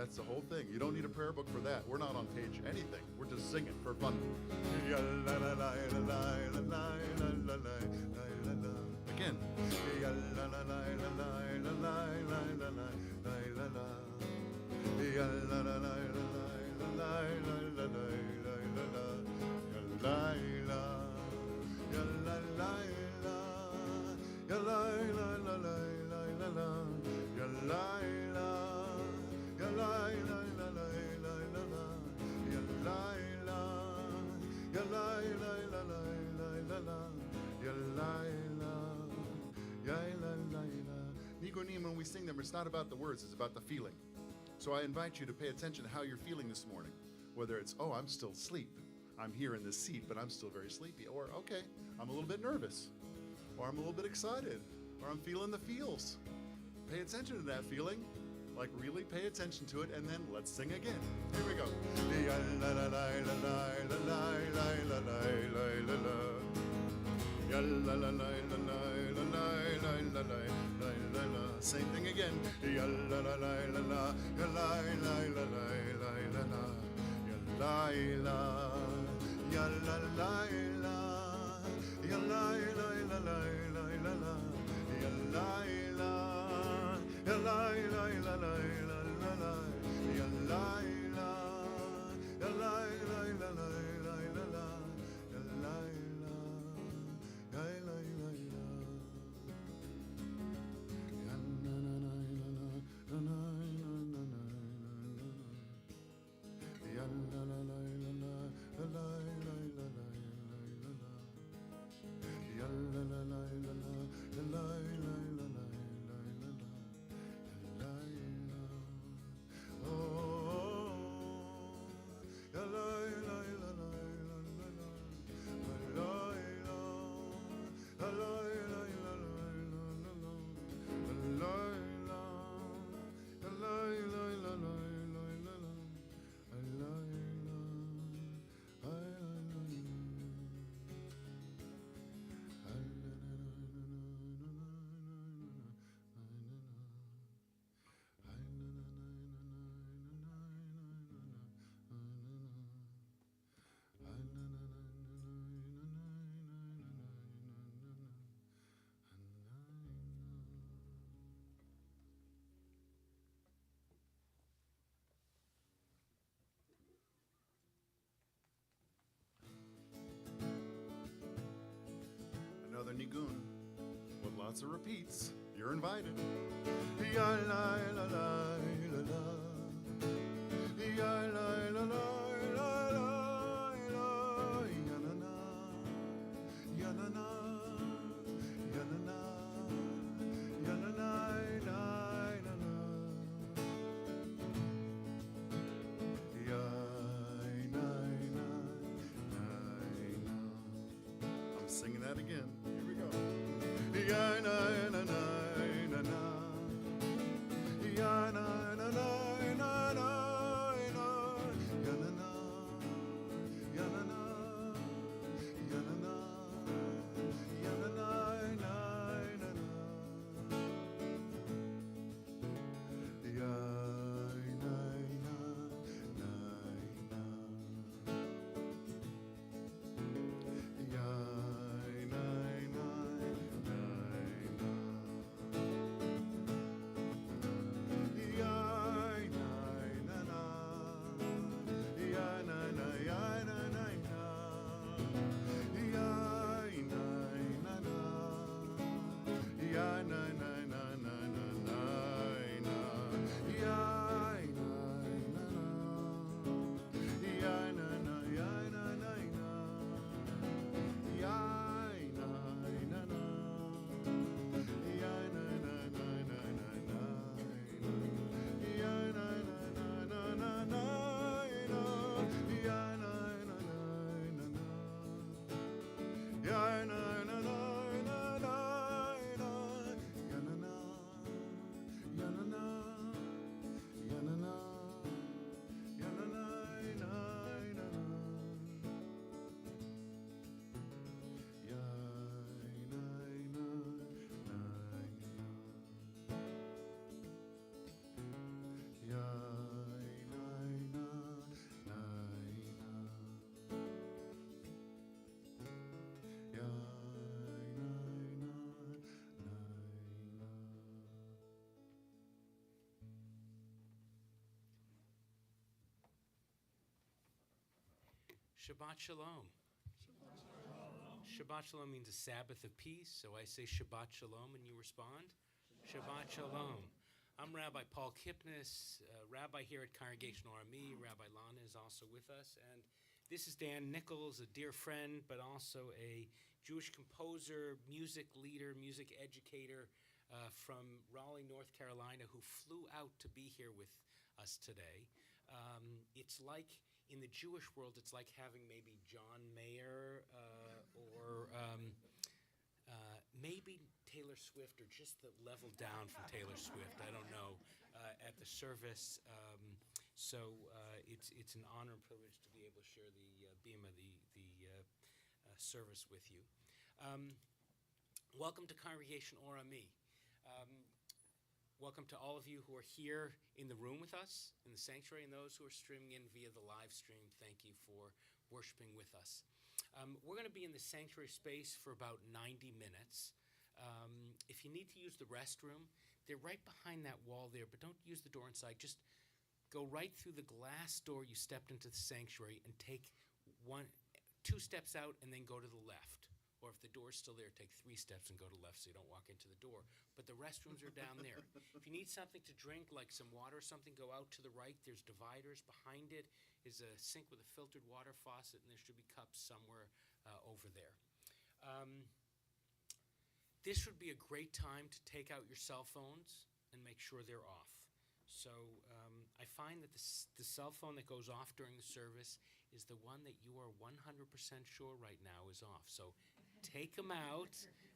That's the whole thing. You don't need a prayer book for that. We're not on page anything. We're just singing for fun. Again. When we sing them, it's not about the words, it's about the feeling. So I invite you to pay attention to how you're feeling this morning. Whether it's, oh, I'm still asleep. I'm here in this seat, but I'm still very sleepy. Or, okay, I'm a little bit nervous. Or I'm a little bit excited. Or I'm feeling the feels. Pay attention to that feeling. Like really pay attention to it, and then let's sing again. Here we go. Same thing again. Another nigun with lots of repeats. You're invited. Ya la la la la la. Ya la la la la la la. Ya na na. Ya na na. Ya na na. Ya na na na na. Ya na na na. I'm singing that again. Here we go. Ya na na na na na. Ya na na na na na. Ya na na. Ya na na. Ya na na. Ya na na na na. Ya na na na na. Ya na. Shabbat Shalom. Shabbat Shalom means a Sabbath of peace, so I say Shabbat Shalom and you respond, Shabbat Shalom. I'm Rabbi Paul Kipnis, rabbi here at Congregational RME. Rabbi Lana is also with us, and this is Dan Nichols, a dear friend, but also a Jewish composer, music leader, music educator from Raleigh, North Carolina, who flew out to be here with us today. It's like, in the Jewish world, it's like having maybe John Mayer or maybe Taylor Swift, or just the level down from Taylor Swift, I don't know, at the service. So it's an honor and privilege to be able to share the BMitzvah, the service with you. Welcome to Congregation RME. Welcome to all of you who are here in the room with us, in the sanctuary, and those who are streaming in via the live stream. Thank you for worshiping with us. We're going to be in the sanctuary space for about 90 minutes. If you need to use the restroom, they're right behind that wall there, but don't use the door inside. Just go right through the glass door you stepped into the sanctuary and take 2 steps out and then go to the left. Or if the door's still there, take 3 steps and go to the left so you don't walk into the door. But the restrooms are down there. If you need something to drink, like some water or something, go out to the right. There's dividers. Behind it is a sink with a filtered water faucet, and there should be cups somewhere over there. This would be a great time to take out your cell phones and make sure they're off. So I find that the cell phone that goes off during the service is the one that you are 100% sure right now is off. So take them out.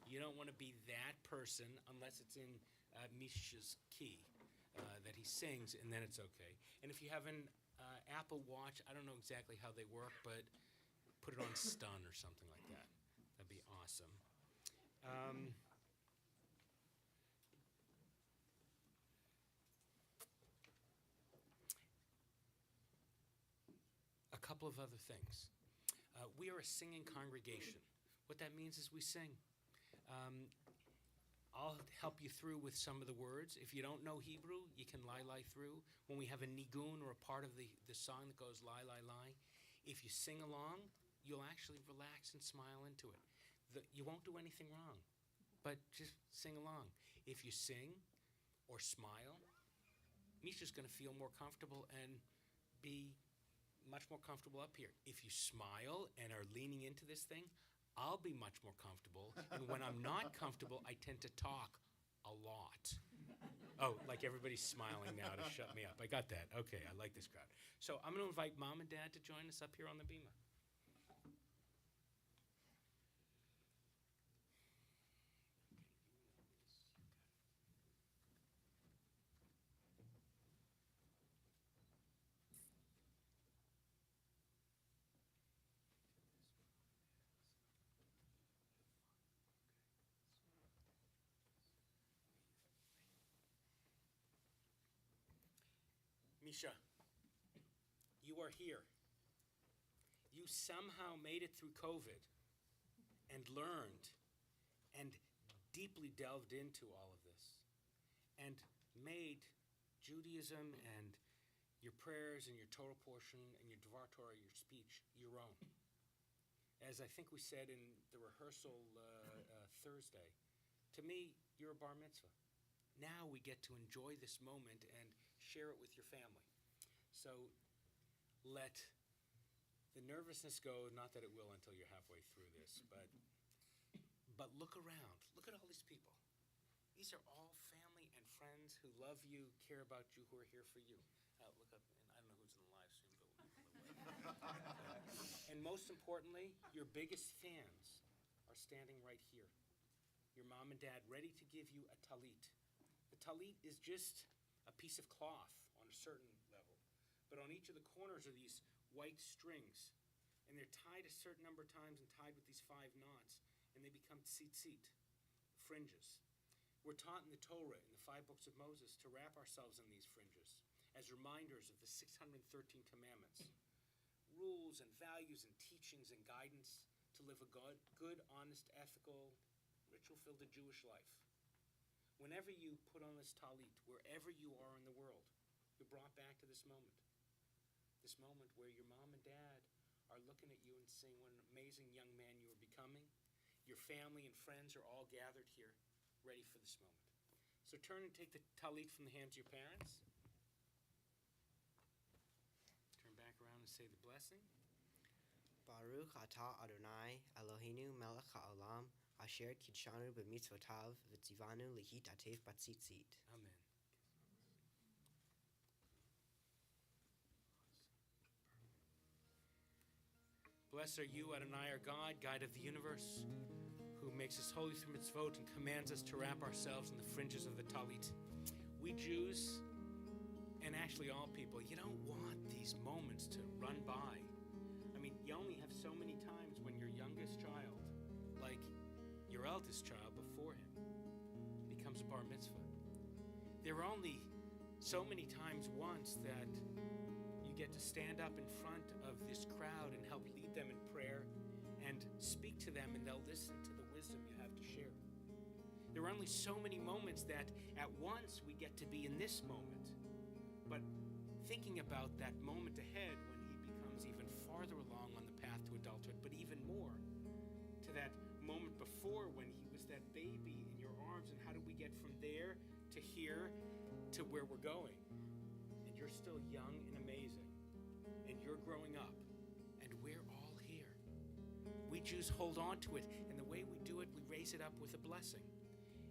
You don't want to be that person unless it's in Misha's key that he sings, and then it's okay. And if you have an Apple Watch, I don't know exactly how they work, but put it on stun or something like that. That'd be awesome. A couple of other things. We are a singing congregation. What that means is we sing. I'll help you through with some of the words. If you don't know Hebrew, you can lie through. When we have a nigun or a part of the song that goes lie, if you sing along, you'll actually relax and smile into it. You won't do anything wrong, but just sing along. If you sing or smile, Misha's going to feel more comfortable and be much more comfortable up here. If you smile and are leaning into this thing, I'll be much more comfortable. And when I'm not comfortable, I tend to talk a lot. Oh, like everybody's smiling now to shut me up. I got that. Okay, I like this crowd. So I'm going to invite Mom and Dad to join us up here on the Bima. Misha, you are here. You somehow made it through COVID and learned and deeply delved into all of this and made Judaism and your prayers and your Torah portion and your Dvar Torah, your speech, your own. As I think we said in the rehearsal Thursday, to me, you're a bar mitzvah. Now we get to enjoy this moment and share it with your family. So let the nervousness go, not that it will until you're halfway through this, but look around. Look at all these people. These are all family and friends who love you, care about you, who are here for you. Look up, and I don't know who's in the live stream, but and most importantly, your biggest fans are standing right here. Your mom and dad ready to give you a talit. The talit is just a piece of cloth on a certain level. But on each of the corners are these white strings. And they're tied a certain number of times and tied with these 5 knots. And they become tzitzit, fringes. We're taught in the Torah, in the 5 books of Moses, to wrap ourselves in these fringes as reminders of the 613 commandments. Rules and values and teachings and guidance to live a good, honest, ethical, ritual-filled Jewish life. Whenever you put on this talit, wherever you are in the world, you're brought back to this moment. This moment where your mom and dad are looking at and sing what an amazing young man you are becoming. Your family and friends are all gathered here, ready for this moment. So turn and take the talit from the hands of your parents. Turn back around and say the blessing. Baruch atah Adonai Eloheinu melech haolam asher kidshanu b'mitzvotav v'tzivanu lihitatef batzitzit. Amen. Blessed are you, Adonai, our God, guide of the universe, who makes us holy through mitzvot and commands us to wrap ourselves in the fringes of the talit. We Jews, and actually all people, you don't want these moments to run by. I mean, you only have so many times when your youngest child, like your eldest child before him, becomes a bar mitzvah. There are only so many times once that you get to stand up in front of this crowd and help lead them in prayer and speak to them, and they'll listen to the wisdom you have to share. There are only so many moments that at once we get to be in this moment, but thinking about that moment ahead when he becomes even farther along on the path to adulthood, but even more to that moment before when he was that baby in your arms, and how do we get from there to here to where we're going? And you're still young and amazing, and you're growing up, and we're all here. We Jews hold on to it, and the way we do it, we raise it up with a blessing.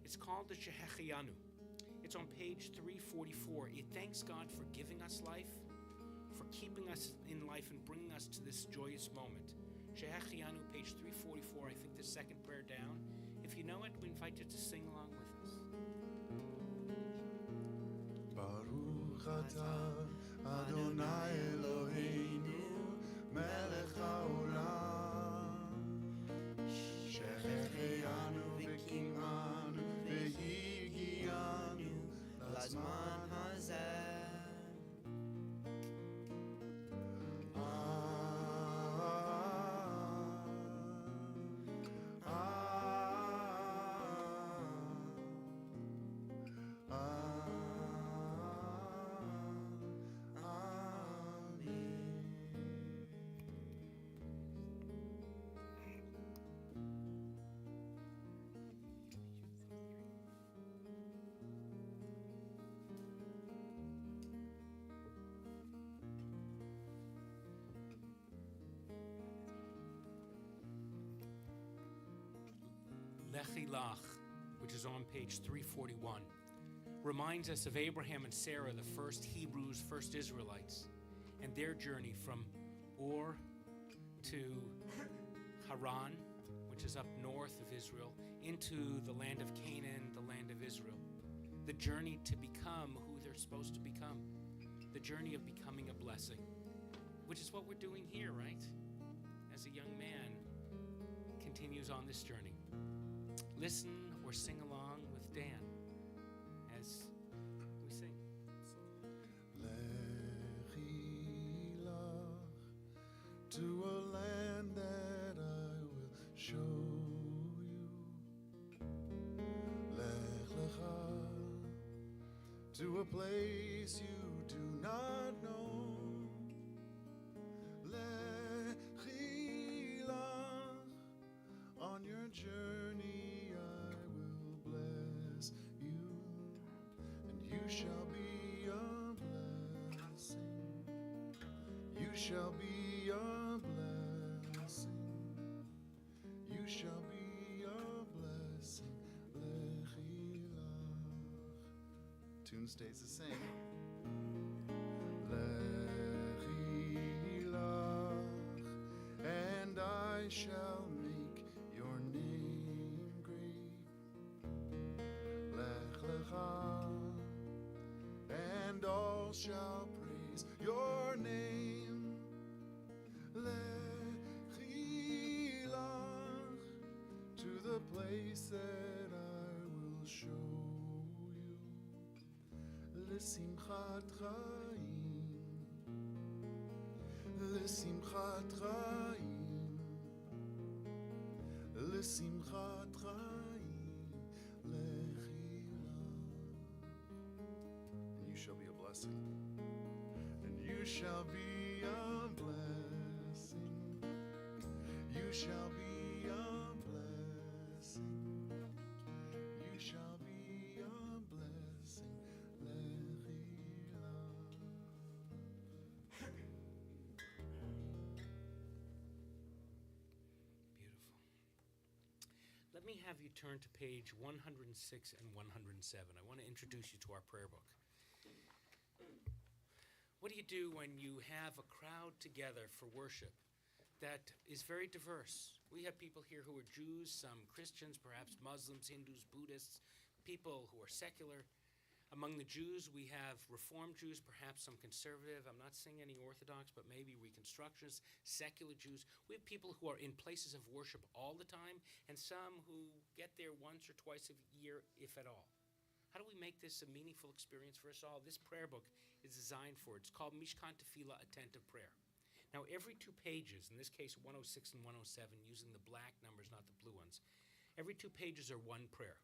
It's called the Shehechianu. It's on page 344. It thanks God for giving us life, for keeping us in life and bringing us to this joyous moment. Shehechianu, page 344, I think the second prayer down. If you know it, we invite you to sing along with us. Baruch atah Adonai Eloheinu melech haolam shehechianu v'kimanu v'higianu Lazman hazeh. Lechilach, which is on page 341, reminds us of Abraham and Sarah, the first Hebrews, first Israelites, and their journey from Ur to Haran, which is up north of Israel, into the land of Canaan, the land of Israel. The journey to become who they're supposed to become. The journey of becoming a blessing, which is what we're doing here, right? As a young man continues on this journey. Listen or sing along with Dan as we sing. Lechilach to a land that I will show you. Lech lecha to a place you do not know. Lechilach on your journey I will bless you, and you shall be a blessing. You shall be a blessing. You shall be a blessing. Lechilach. Tune stays the same. Lechilach, and I shall make your name great. Lech lecha, and all shall praise your name. Lechilach, to the place that I will show you. L'simchat chaim, l'simchat chaim, l'simchat chaim, lechilach. And you shall be a blessing. And you shall be a blessing. You shall be a blessing. You shall be a blessing. Lechila. Beautiful. Let me have you turn to page 106 and 107. I want to introduce you to our prayer book. What do you do when you have a crowd together for worship that is very diverse? We have people here who are Jews, some Christians, perhaps Muslims, Hindus, Buddhists, people who are secular. Among the Jews, we have Reform Jews, perhaps some conservative. I'm not saying any Orthodox, but maybe Reconstructionists, secular Jews. We have people who are in places of worship all the time, and some who get there once or twice a year, if at all. How do we make this a meaningful experience for us all? This prayer book is designed for it. It's called Mishkan Tefillah, Attentive Prayer. Now, every 2 pages, in this case 106 and 107, using the black numbers, not the blue ones, every 2 pages are one prayer.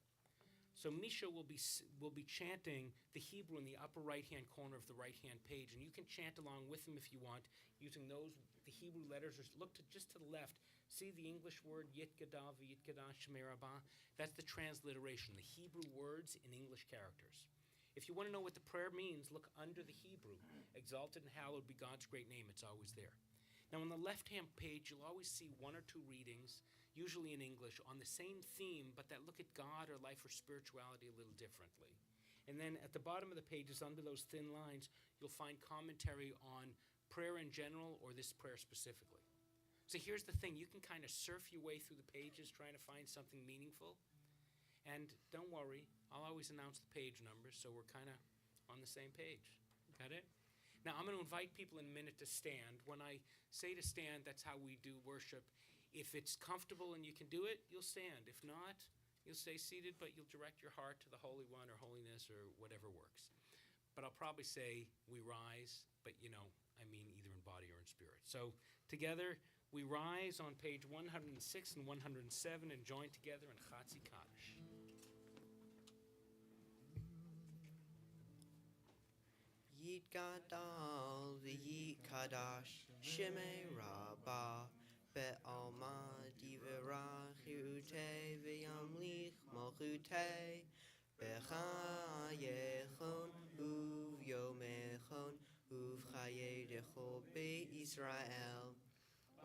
So Misha will be chanting the Hebrew in the upper right-hand corner of the right-hand page, and you can chant along with him if you want, using those, the Hebrew letters, or look just to the left. See the English word Yitgadah v'Yitgadah Shemei Rabbah? That's the transliteration, the Hebrew words in English characters. If you want to know what the prayer means, look under the Hebrew. Exalted and hallowed be God's great name. It's always there. Now, on the left-hand page, you'll always see 1 or 2 readings, usually in English, on the same theme, but that look at God or life or spirituality a little differently. And then at the bottom of the pages, under those thin lines, you'll find commentary on prayer in general or this prayer specifically. So here's the thing. You can kind of surf your way through the pages trying to find something meaningful. And don't worry, I'll always announce the page numbers, so we're kind of on the same page. Got it? Now, I'm going to invite people in a minute to stand. When I say to stand, that's how we do worship. If it's comfortable and you can do it, you'll stand. If not, you'll stay seated, but you'll direct your heart to the Holy One or holiness or whatever works. But I'll probably say we rise, but I mean either in body or in spirit. So together, we rise on page 106 and 107 and join together in Chatzi Kaddish. Yit Gadal v'Yit Kadash Shemei Rabbah Be'alma Divrach Hirutei V'Yamlich Malchutei B'Chayechon U'Vyomechon U'V'Chayedecho Be'Yisrael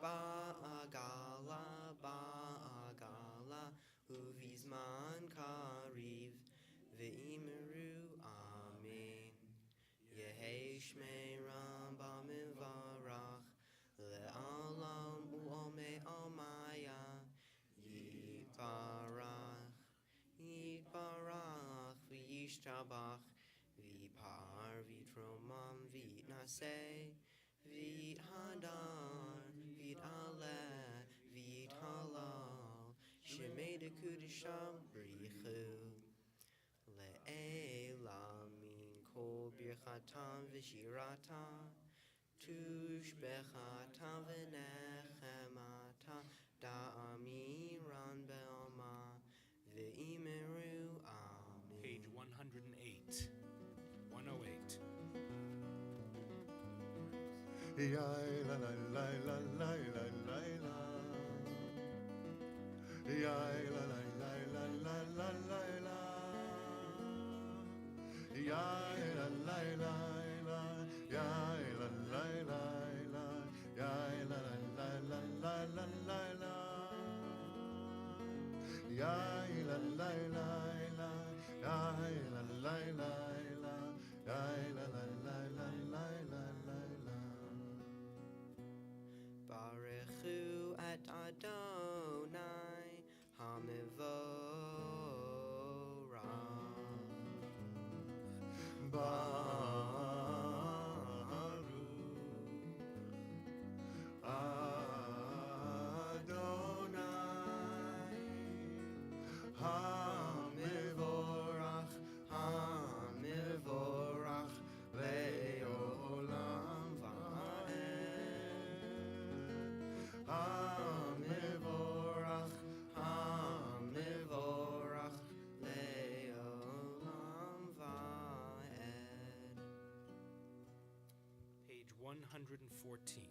Ba'agala U'Vizman Kariv Ve'imiru Amen Yehi Shmei Rambam Mivarach Le'alam U'Omei Almaya Yitbarach V'Yishtabach V'Par V'Tromam V'Naseh V'Hadar V'Aleh V'Halal Shemei Dekudisham Brichu Le'elamin Kol Birchatam V'Shiratam Tushbechatam V'Nechematam Da'amiran Be'alma V'Imiru Amen. Page 108. 108. Ya la la la la la la la la. Ya la la la la la la la la. Ya la la la la. Ya la la la la. Ya la la la la la la la. Ya la la la la. Ya la la la la. Ya la la la la la la la. Baruchu et Adonai Hamivorach Baruch Adonai Hamivorach Hamivorach Le'olam va'ed Hamivorach Hamivorach Le'olam va'ed. Page 114.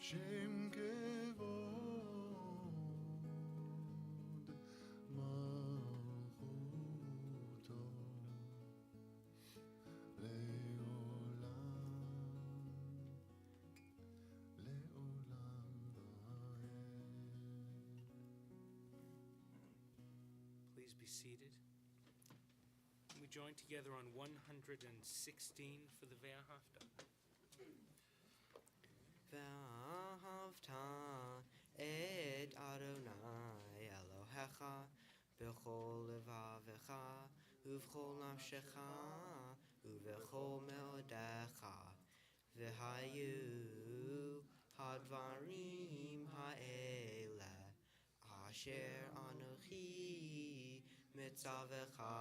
Shem kevod malchuto leolam Please be seated. Can we join together on 116 for the Ve'ahavta? Ve'ahavta et Adonai Elohecha b'chol levavecha uv'chol nafshecha uv'chol meodecha v'hayu hadvarim ha'ele asher anochi mitzavecha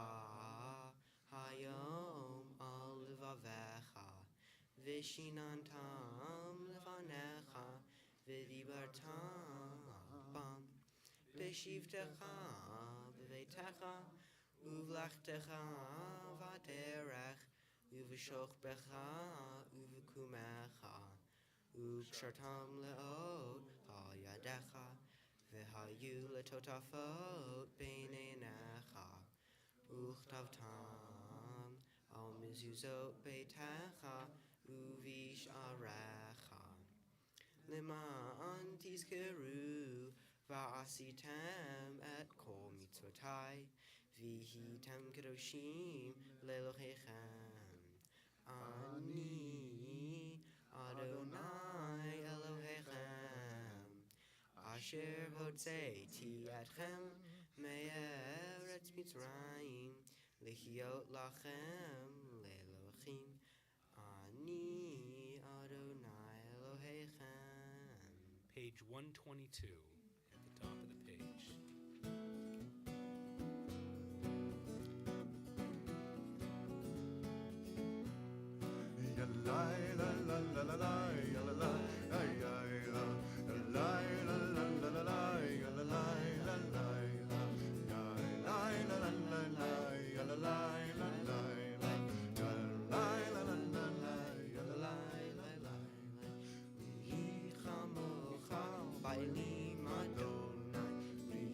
hayom al levavecha Vishinantam levanecha vidibartam bam beshivtecha bevetecha uvlachtecha vaderech uvishochbecha uvikumecha ukshartam leot hayadecha v'hayu letotafot beinenecha uchtavtam al mizuzot beitecha uvish arecha Leman tizkeru va'asitem et kol mitzvotai v'hitem kedoshim le'elohechem Ani Adonai Elohechem Asher hotzeiti etchem me'eretz Mitzrayim lehiot lachem le'elohim Ani Adonai Elohechem. Page 122 at the top of the page. Yalai la la la la la yalala ay ay la yalai la la la la la yalai la la yalai la la la la yalalai la la yalai la la la la yalalai la la Yichamocha bailim Adonai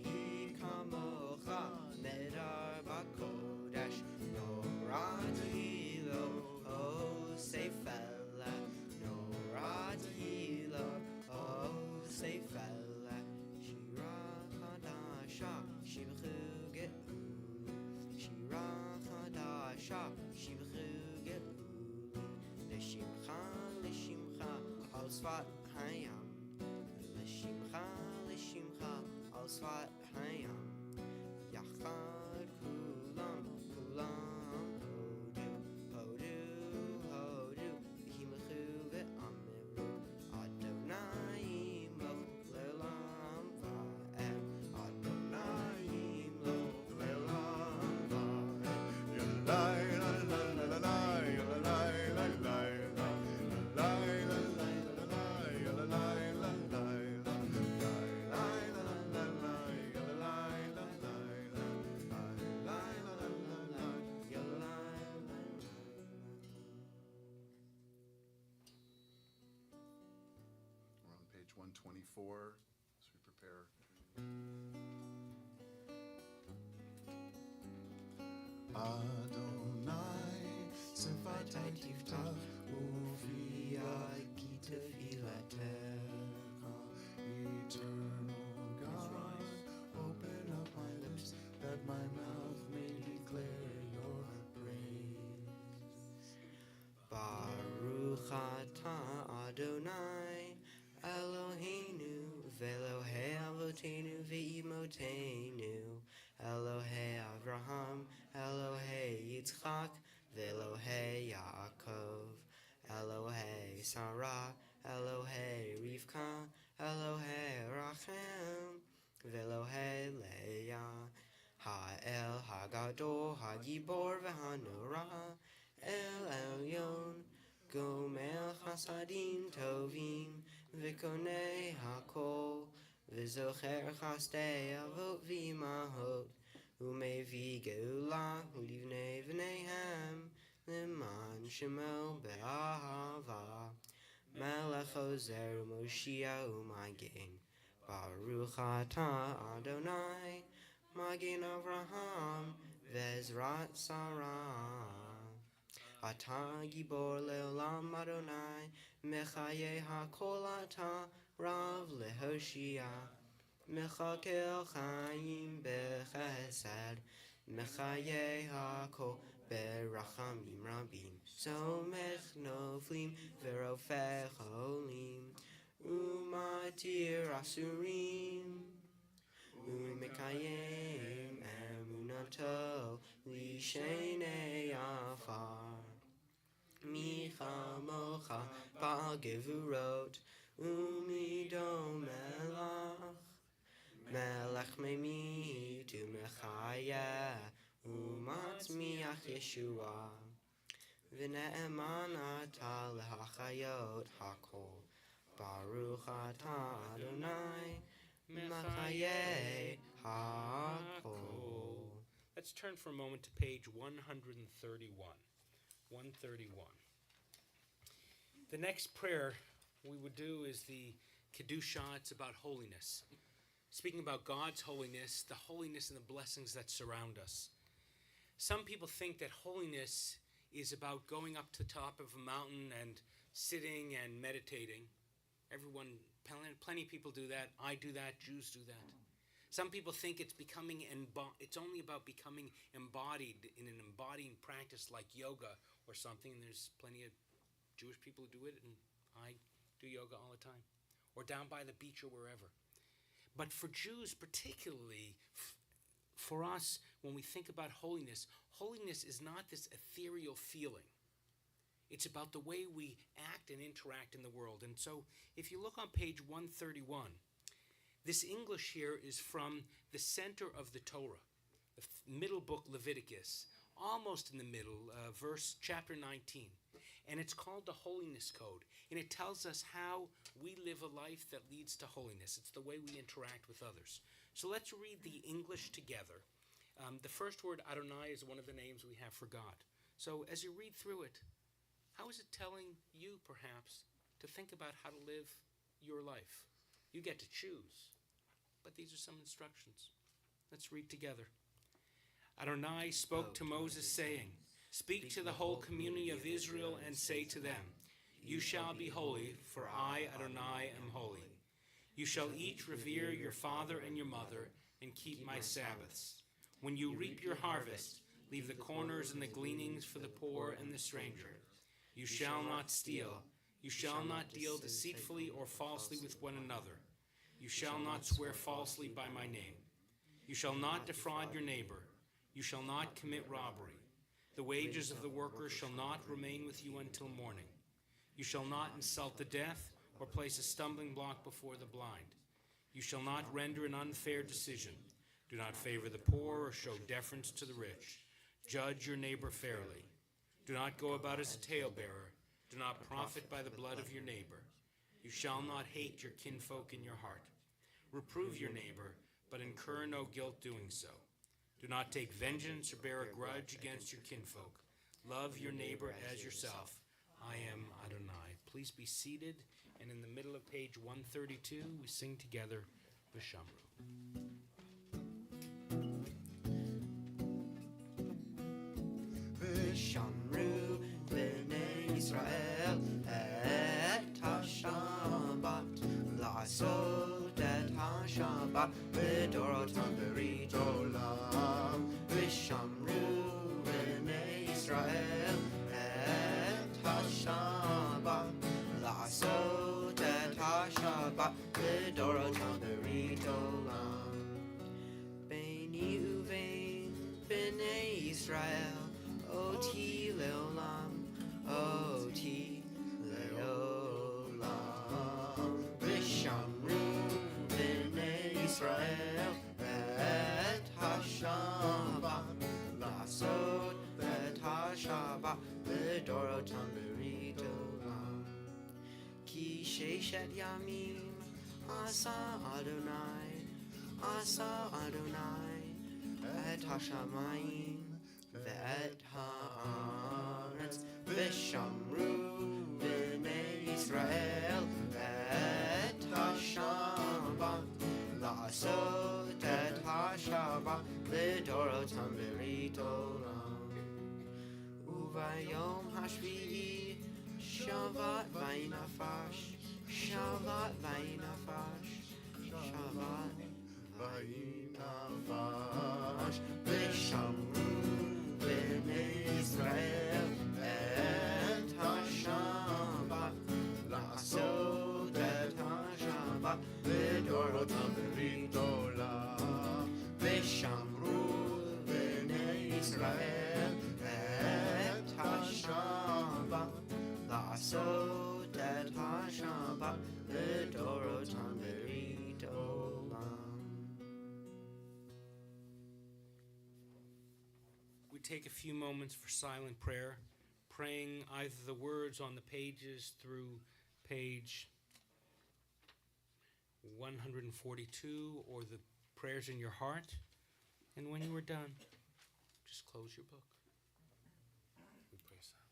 Yichamocha nedar bakodesh Norati lo oh seifela Norati lo oh seifela Shira chadasha shibchu ge'u Shira chadasha shibchu ge'u Lishimcha lishimcha al sfat hayam Lishimcha lishimcha al sfat hayam Yachad kulam kulam hodu hodu hodu V'himachu ve'amiru Adonai yimloch le'olam va'ed Adonai yimloch le'olam va'ed yalai la la la la la yalalai la la yalai la la la la yalalai la la yalalai la la la yalalai la la yalalai la la la We're on page 124 as we prepare. Adonai, Sefatai Tiftach, Uvia Gita filatecha Eternal God, open up my lips that my mouth may declare your praise. Baruch atah Adonai Eloheinu Ve'Elohei Avotenu Ve'imotenu Elohei Avraham Elohei Yitzchak Ve'Elohei Yaakov Elohei Sarah Elohei Rivka Elohei Rachem Ve'Elohei Leah Ha'el Hagadol Hagibor Ve'Hanurah El Elyon Gomel Chasadim Tovim V'Konei Hakol V'Zocher Chasdei Avot V'Imahot U'Mevi Geula U'Livnei V'Neihem L'man Shemo Be'ahava Melech Ozer Moshiach Magen. Baruch atah Adonai, Magen Avraham, Vezrat Sarah. Atah Gibor Leolam Adonai, Mechaye HaKol atah Rav Lehoshia. Mechakel Chaim Bechesed, Mechaye HaKol Berachamim Rabim. Somech Noflim Verofech Olim. Umatir Asurim Umekayem Emunato Lishene Afar Micha Mocha Baal Gevurot Umido Melach Melech Memi Tu Mechaya Umatzmiach Yeshua V'ne'eman ata lehachayot hakol Baruch atah Adonai, Mechaye HaKol. Let's turn for a moment to page 131. 131. The next prayer we would do is the Kedusha. It's about holiness. Speaking about God's holiness, the holiness and the blessings that surround us. Some people think that holiness is about going up to the top of a mountain and sitting and meditating. Plenty of people do that. I do that. Jews do that. Some people think it's it's only about becoming embodied in an embodying practice like yoga or something. And there's plenty of Jewish people who do it, and I do yoga all the time, or down by the beach or wherever. But for Jews, particularly, for us, when we think about holiness, holiness is not this ethereal feeling. It's about the way we act and interact in the world. And so if you look on page 131, this English here is from the center of the Torah, the middle book Leviticus, almost in the middle, chapter 19. And it's called the Holiness Code. And it tells us how we live a life that leads to holiness. It's the way we interact with others. So let's read the English together. The first word, Adonai, is one of the names we have for God. So as you read through it, how is it telling you, perhaps, to think about how to live your life? You get to choose, but these are some instructions. Let's read together. Adonai spoke to Moses, saying, "Speak to the whole community of Israel and say to them, you shall be holy, for I, Adonai, am holy. You shall each revere your father and your mother, and keep my Sabbaths. When you reap your harvest, leave the corners and the gleanings for the poor and the stranger. You shall not steal. You shall not deal deceitfully or falsely with one another. You shall not swear falsely by my name. You shall not defraud your neighbor. You shall not commit robbery. The wages of the worker shall not remain with you until morning. You shall not insult the deaf or place a stumbling block before the blind. You shall not render an unfair decision. Do not favor the poor or show deference to the rich. Judge your neighbor fairly. Do not go about as a talebearer. Do not profit by the blood of your neighbor. You shall not hate your kinfolk in your heart. Reprove your neighbor, but incur no guilt doing so. Do not take vengeance or bear a grudge against your kinfolk. Love your neighbor as yourself. I am Adonai." Please be seated, and in the middle of page 132, we sing together V'Shamru. V'shamru b'nei Yisrael et ha-Shabbat, la'asot et ha-Shabbat b'dorotam berit olam. V'shamru b'nei Yisrael et ha-Shabbat, la'asot et ha-Shabbat b'dorotam berit olam. Beini uvein b'nei Yisrael, Oti leolam, oti leolam. V'shamru b'nei Yisrael et ha-Shabbat, la'asot et ha-Shabbat b'dorotam berit olam. Ki sheishet yamim asa Adonai et ha-shamayim ve'et ha'aretz. V'shamru b'nei Yisrael et HaShabbat לעשות את השבת לדורותם ברית עולם. וביום השביעי שבת וינפש, שבת וינפש, שבת וינפש, ושמרו בני ישראל את השבת לעשות את השבת לדורותם ברית עולם. ושמרו בני ישראל את השבת לעשות את השבת לדורותם ברית עולם. We take a few moments for silent prayer, praying either the words on the pages through page 142 or the prayers in your heart. And when you are done, just close your book. We pray silently.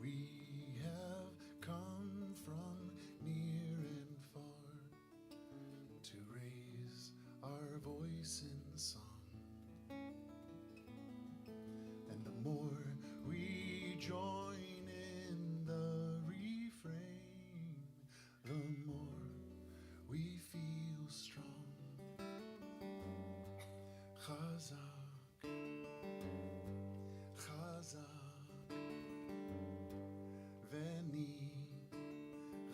we have come from near and far to raise our voice in song. And the more we join in the refrain, the more we feel strong. Chazak, Chazak, Veni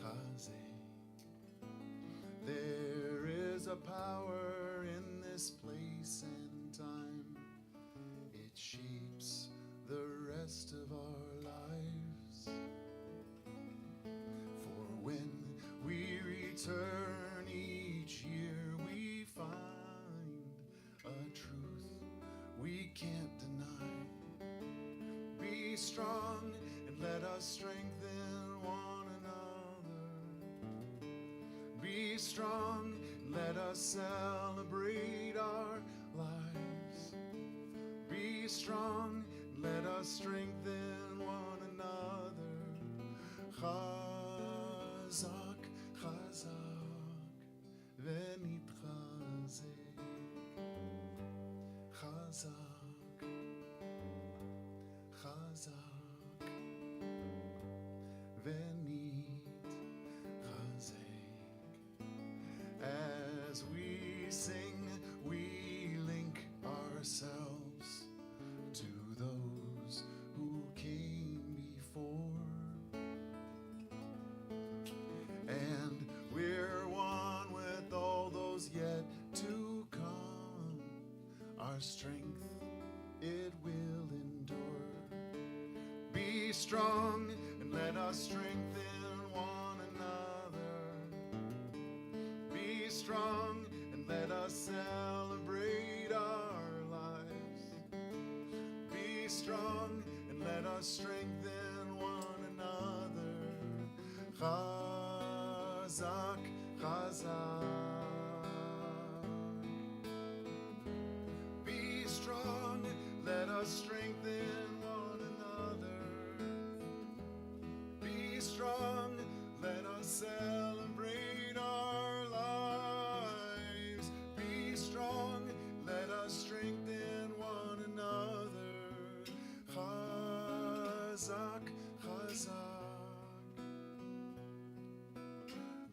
Chazek. There is a power in this place and time. It shapes the rest of our lives. For when we return each year, we find a truth we can't deny. Be strong and let us strengthen one another. Be strong and let us celebrate our lives. Be strong and let us strengthen one another. Chazak, Chazak, v'nitchazek. Chazak, Chazak, v'nitchazek. As we sing, we link ourselves to those who came before. And we're one with all those yet to come. Our strength, it will endure. Be strong and let us strengthen one another. Be strong and let us celebrate our lives. Be strong and let us strengthen one another. Chazak, Chazak. Be strong, let us strengthen one another. Be strong, let us celebrate our lives. Be strong, let us strengthen one another. Chazak, Chazak.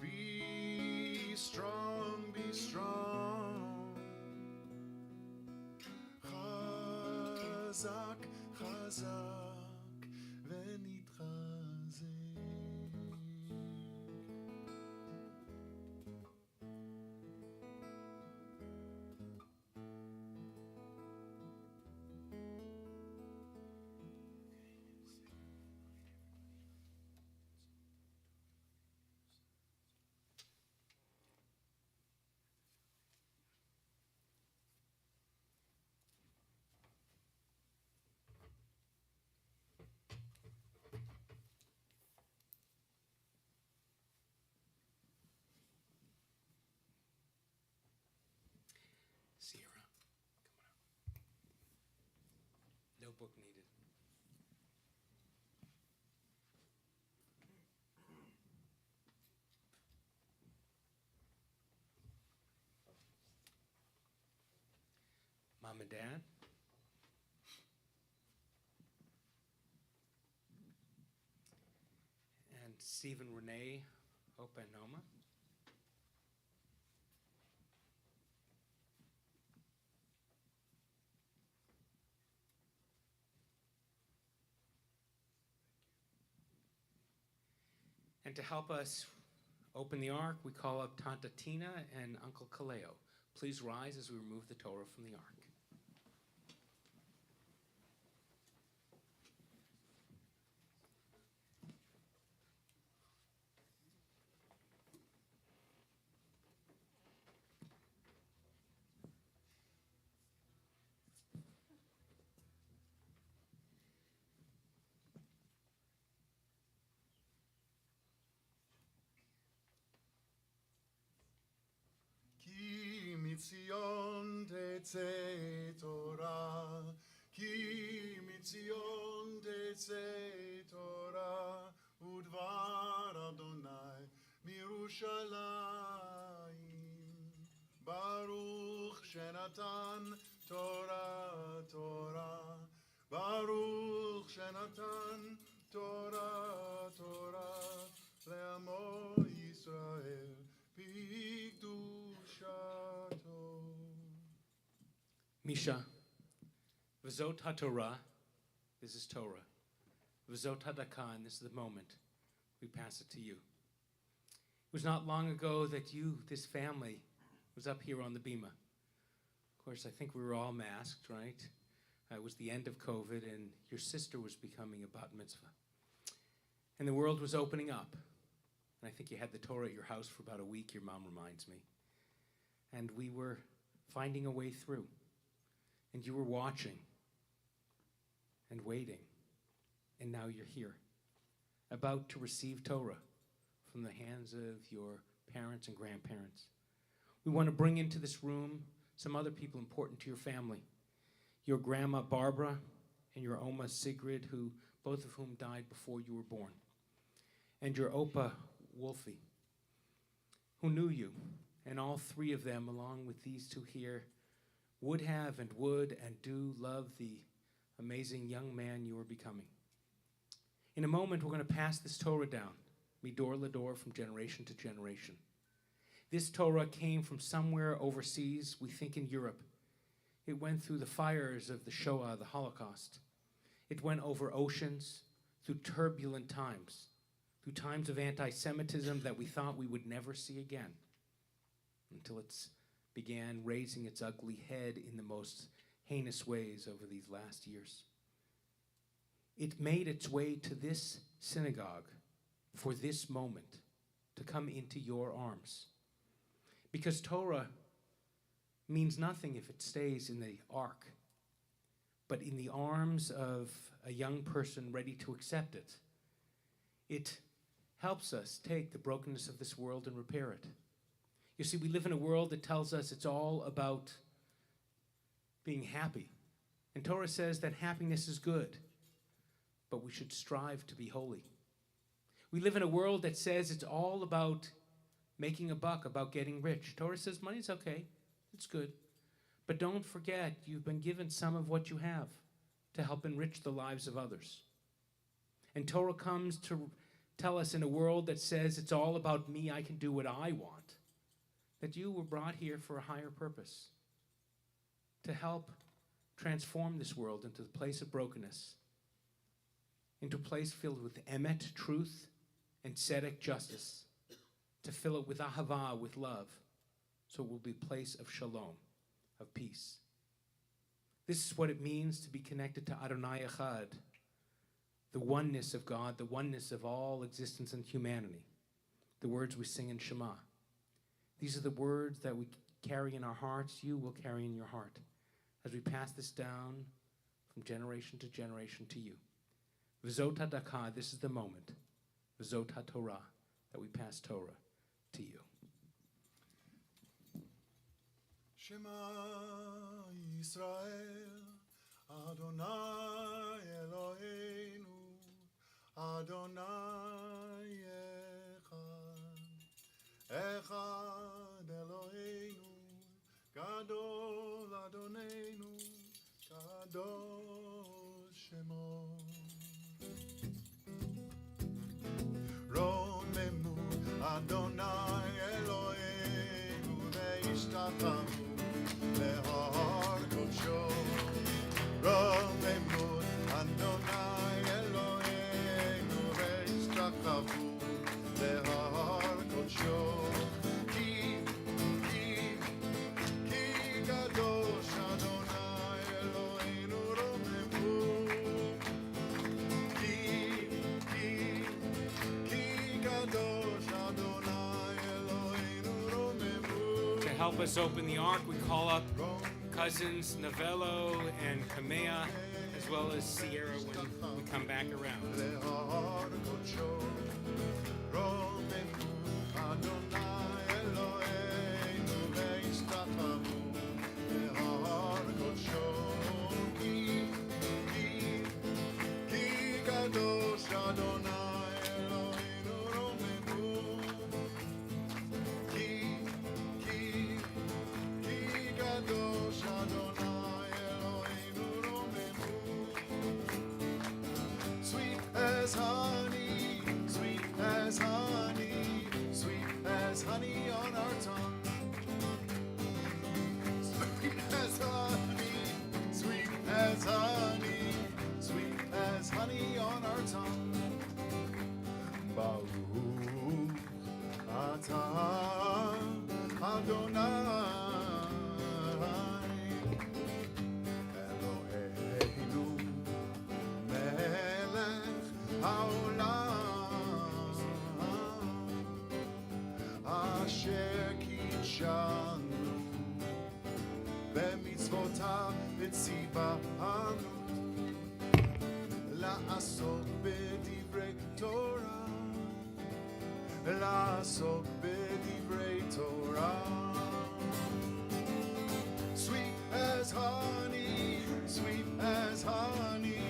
Be strong, be strong. חזק חזק ונתחזק. Sierra, come on out. No book needed. Mom and Dad. And Stephen, Renee, Hope, and Noma. And to help us open the ark, we call up Tanta Tina and Uncle Kaleo. Please rise as we remove the Torah from the ark. כי מציון תצא תורה, כי מציון תצא תורה, ודבר אדוני מירושלים. ברוך שנתן תורה תורה, ברוך שנתן תורה תורה, לעמו ישראל בקדושתו. Misha, V'zot HaTorah, this is Torah. V'zot HaDakah, and this is the moment. We pass it to you. It was not long ago that you, this family, was up here on the Bima. Of course, I think we were all masked, right? It was the end of COVID, and your sister was becoming a bat mitzvah. And the world was opening up. And I think you had the Torah at your house for about a week, your mom reminds me. And we were finding a way through. And you were watching and waiting. And now you're here, about to receive Torah from the hands of your parents and grandparents. We want to bring into this room some other people important to your family. Your grandma Barbara and your Oma Sigrid, both of whom died before you were born. And your Opa Wolfie, who knew you. And all three of them, along with these two here, would have and would and do love the amazing young man you are becoming. In a moment, we're going to pass this Torah down, midor lador, from generation to generation. This Torah came from somewhere overseas, we think in Europe. It went through the fires of the Shoah, the Holocaust. It went over oceans, through turbulent times, through times of anti-Semitism that we thought we would never see again, until it began raising its ugly head in the most heinous ways over these last years. It made its way to this synagogue for this moment, to come into your arms. Because Torah means nothing if it stays in the ark, but in the arms of a young person ready to accept it. It helps us take the brokenness of this world and repair it. You see, we live in a world that tells us it's all about being happy. And Torah says that happiness is good, but we should strive to be holy. We live in a world that says it's all about making a buck, about getting rich. Torah says money's okay, it's good. But don't forget, you've been given some of what you have to help enrich the lives of others. And Torah comes to tell us in a world that says it's all about me, I can do what I want, that you were brought here for a higher purpose, to help transform this world into the place of brokenness, into a place filled with emet, truth, and tzedek, justice, to fill it with ahava, with love, so it will be a place of shalom, of peace. This is what it means to be connected to Adonai Echad, the oneness of God, the oneness of all existence and humanity, the words we sing in Shema. These are the words that we carry in our hearts, you will carry in your heart, as we pass this down from generation to generation to you. V'zot hadakah, this is the moment. V'zot haTorah, that we pass Torah to you. Shema Yisrael, Adonai Eloheinu, Adonai Echad, Echad Eloheinu, Gadol Adonenu, Kadosh Shemo. Romemu Adonai Eloheinu ve'ishtachamu lehar kodsho. Romemu Adonai Eloheinu ve'ishtachamu lehar kodsho. Ki kadosh Adonai Eloheinu romemu. Ki kadosh Adonai Eloheinu romemu. To help us open the ark, we call up cousins Novello and Kamea, as well as Sierra when we come back around. Lehar kodsho. Romemu Adonai Eloheinu ve'ishtachamu lehar kodsho. Ki kadosh Adonai Eloheinu romemu. Ki kadosh Adonai Eloheinu romemu. Sweet as honey, sweet as honey, sweet as honey on our tongue. Sweet as honey, sweet as honey, sweet as honey on our tongue. Baruch atah Adonai Eloheinu melech haolam asher kitshanu b'mitzvotav v'tzivanu לעסוק בדברי תורה, לעסוק בדברי תורה. Sweet as honey, sweet as honey,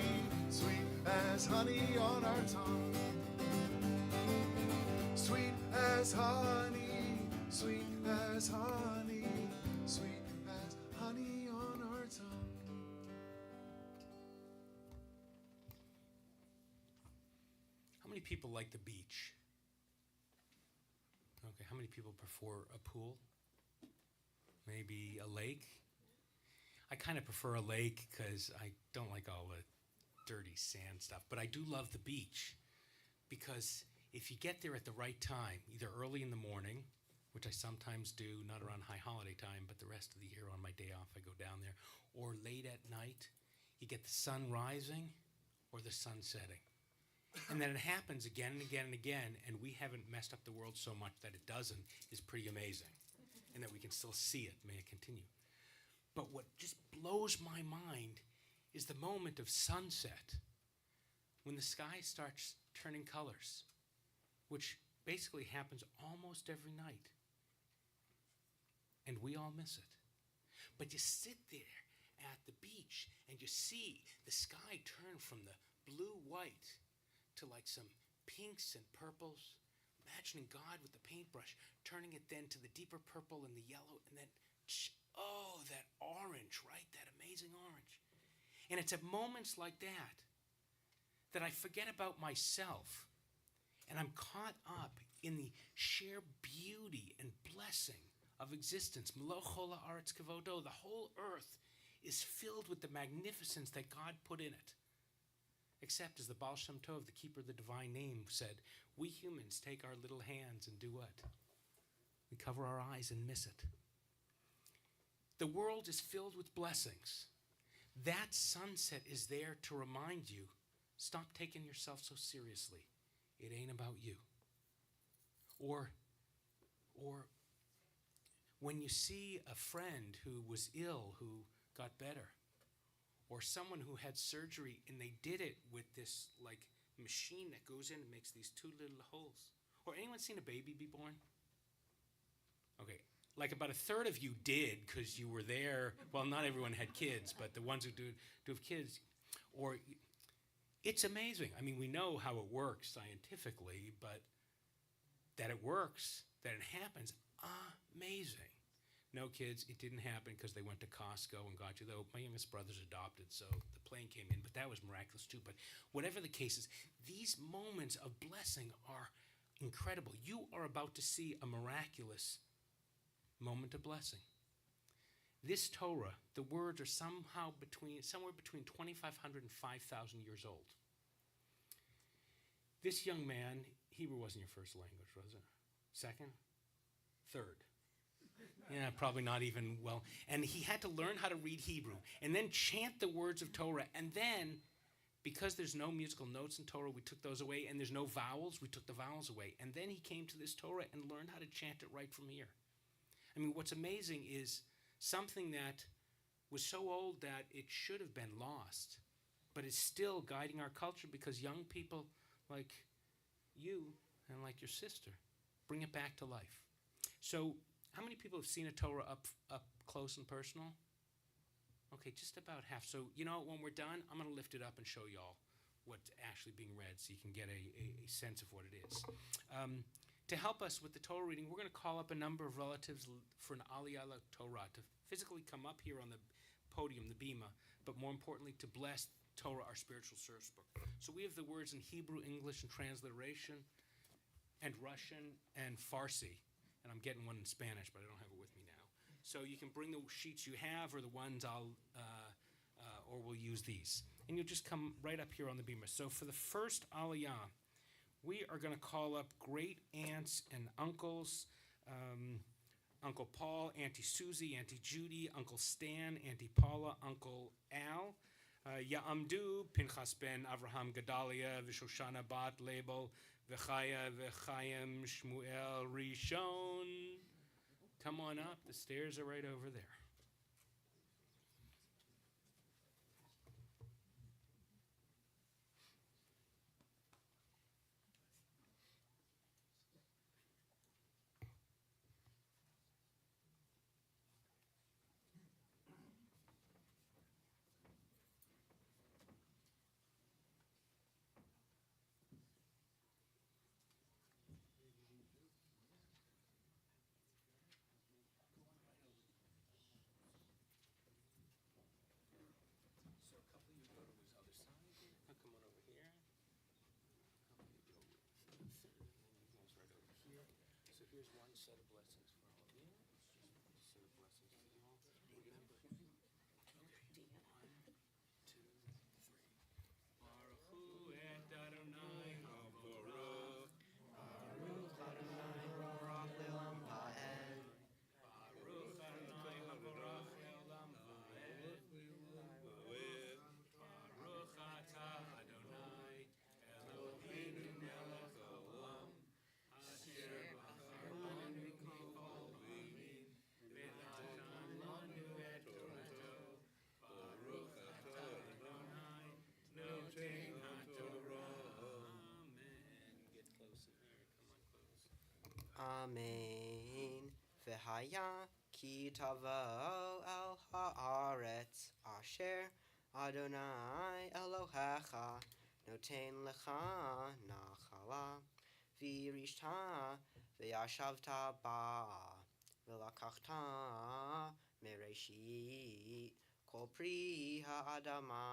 sweet as honey on our tongue. Sweet as honey, sweet as honey, sweet as honey on our tongue. How many people like the beach? Okay, how many people prefer a pool? Maybe a lake? I kind of prefer a lake because I don't like all the dirty sand stuff, but I do love the beach because if you get there at the right time, either early in the morning, which I sometimes do, not around high holiday time, but the rest of the year on my day off I go down there, or late at night, you get the sun rising or the sun setting. And then it happens again and again and again, and we haven't messed up the world so much that it doesn't, is pretty amazing. And that we can still see it. May it continue. But what just blows my mind is the moment of sunset, when the sky starts turning colors, which basically happens almost every night. And we all miss it. But you sit there at the beach and you see the sky turn from the blue-white to like some pinks and purples, imagining God with the paintbrush, turning it then to the deeper purple and the yellow, and then, oh, that orange, right? That amazing orange. And it's at moments like that that I forget about myself, and I'm caught up in the sheer beauty and blessing of existence. Melo chol haaretz kavodo, the whole earth is filled with the magnificence that God put in it. Except, as the Baal Shem Tov, the keeper of the divine name, said, we humans take our little hands and do what? We cover our eyes and miss it. The world is filled with blessings. That sunset is there to remind you, stop taking yourself so seriously. It ain't about you. Or when you see a friend who was ill, who got better, or someone who had surgery and they did it with this like machine that goes in and makes these two little holes. Or anyone seen a baby be born? Okay, like about a third of you did because you were there. Well, not everyone had kids, but the ones who do have kids. Or it's amazing. I mean, we know how it works scientifically, but that it works, that it happens, amazing. No kids, it didn't happen because they went to Costco and got you, though my youngest brother's adopted, so the plane came in, but that was miraculous too. But whatever the case is, these moments of blessing are incredible. You are about to see a miraculous moment of blessing. This Torah, the words are somewhere between 2,500 and 5,000 years old. This young man, Hebrew wasn't your first language, was it? Second? Third? Yeah, probably not even well. And he had to learn how to read Hebrew and then chant the words of Torah. And then, because there's no musical notes in Torah, we took those away. And there's no vowels, we took the vowels away. And then he came to this Torah and learned how to chant it right from here. I mean, what's amazing is something that was so old that it should have been lost, but it's still guiding our culture because young people like you and like your sister bring it back to life. So, how many people have seen a Torah up close and personal? Okay, just about half. So, you know, when we're done, I'm going to lift it up and show y'all what's actually being read so you can get a sense of what it is. To help us with the Torah reading, we're going to call up a number of relatives for an Aliyah Torah to physically come up here on the podium, the bima, but more importantly, to bless Torah, our spiritual source book. So we have the words in Hebrew, English, and transliteration, and Russian, and Farsi. And I'm getting one in Spanish, but I don't have it with me now. So you can bring the sheets you have or the ones or we'll use these. And you'll just come right up here on the bima. So for the first Aliyah, we are going to call up great aunts and uncles, Uncle Paul, Auntie Susie, Auntie Judy, Uncle Stan, Auntie Paula, Uncle Al, Ya'amdu, Pinchas ben Avraham Gedalia, Vishoshana bat Label, V'chaya v'chayim Shmuel Rishon. Come on up. The stairs are right over there. Here's one set of blessings for all of you. Just a set of blessings for you all. Remember. Okay. 1, 2, 3. Baruch hu et Adonai haborach. Baruch Adonai Baruch Le'olam Va'ed. Baruch Adonai haborach le'olam va'ed. Baruch atah Adonai Eloheinu melech haolam. Asher Amen. V'haya ki tavo el haaretz asher Adonai Elohecha noten lecha nachala v'rishta v'yashavta ba v'lakachta mereshit kol pri ha'adama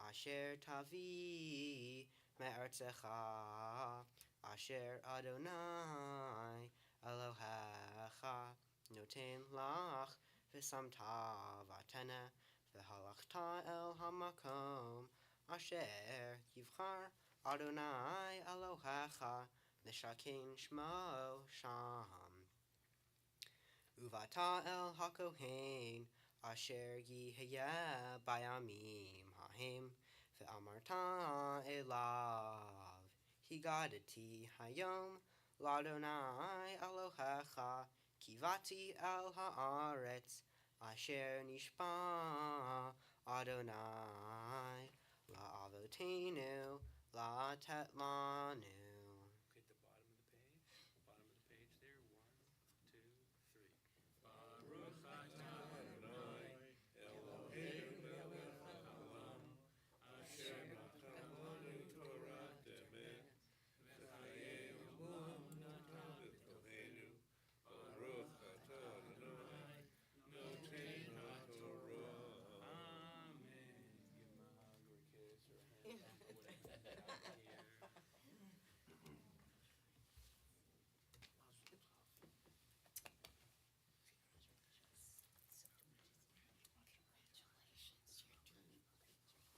asher tavi me'artzecha Asher Adonai Elohecha noten lach ושמתה ותנה, והלכת אל המקום אשר יבחר אדוני אלוהיך לשכן שמו שם. ובאת אל הכהן אשר יהיה בימים ההם, ואמרת אליו, הגדתי היום לאדוני אלוהיך, כי באתי אל הארץ אשר נשבע אדוני לאבותינו לתת לנו. Okay, the bottom of the page there. 1, 2, 3. Baruch atah Adonai Eloheinu melech haolam, asher natan lanu Torah emet, v'chayei olam natan b'tohenu. Baruch atah Adonai noten haTorah. Amen. Give him a hug or a kiss or a handshake or whatever you got here.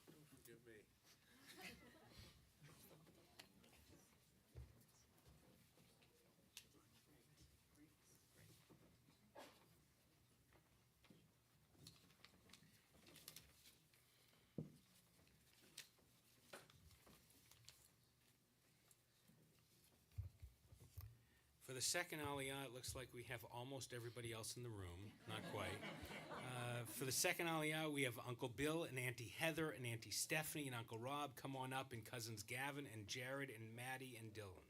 Don't forget me. For the second Aliyah, it looks like we have almost everybody else in the room. Not quite. For the second Aliyah, we have Uncle Bill and Auntie Heather and Auntie Stephanie and Uncle Rob. Come on up, and cousins Gavin and Jared and Maddie and Dylan.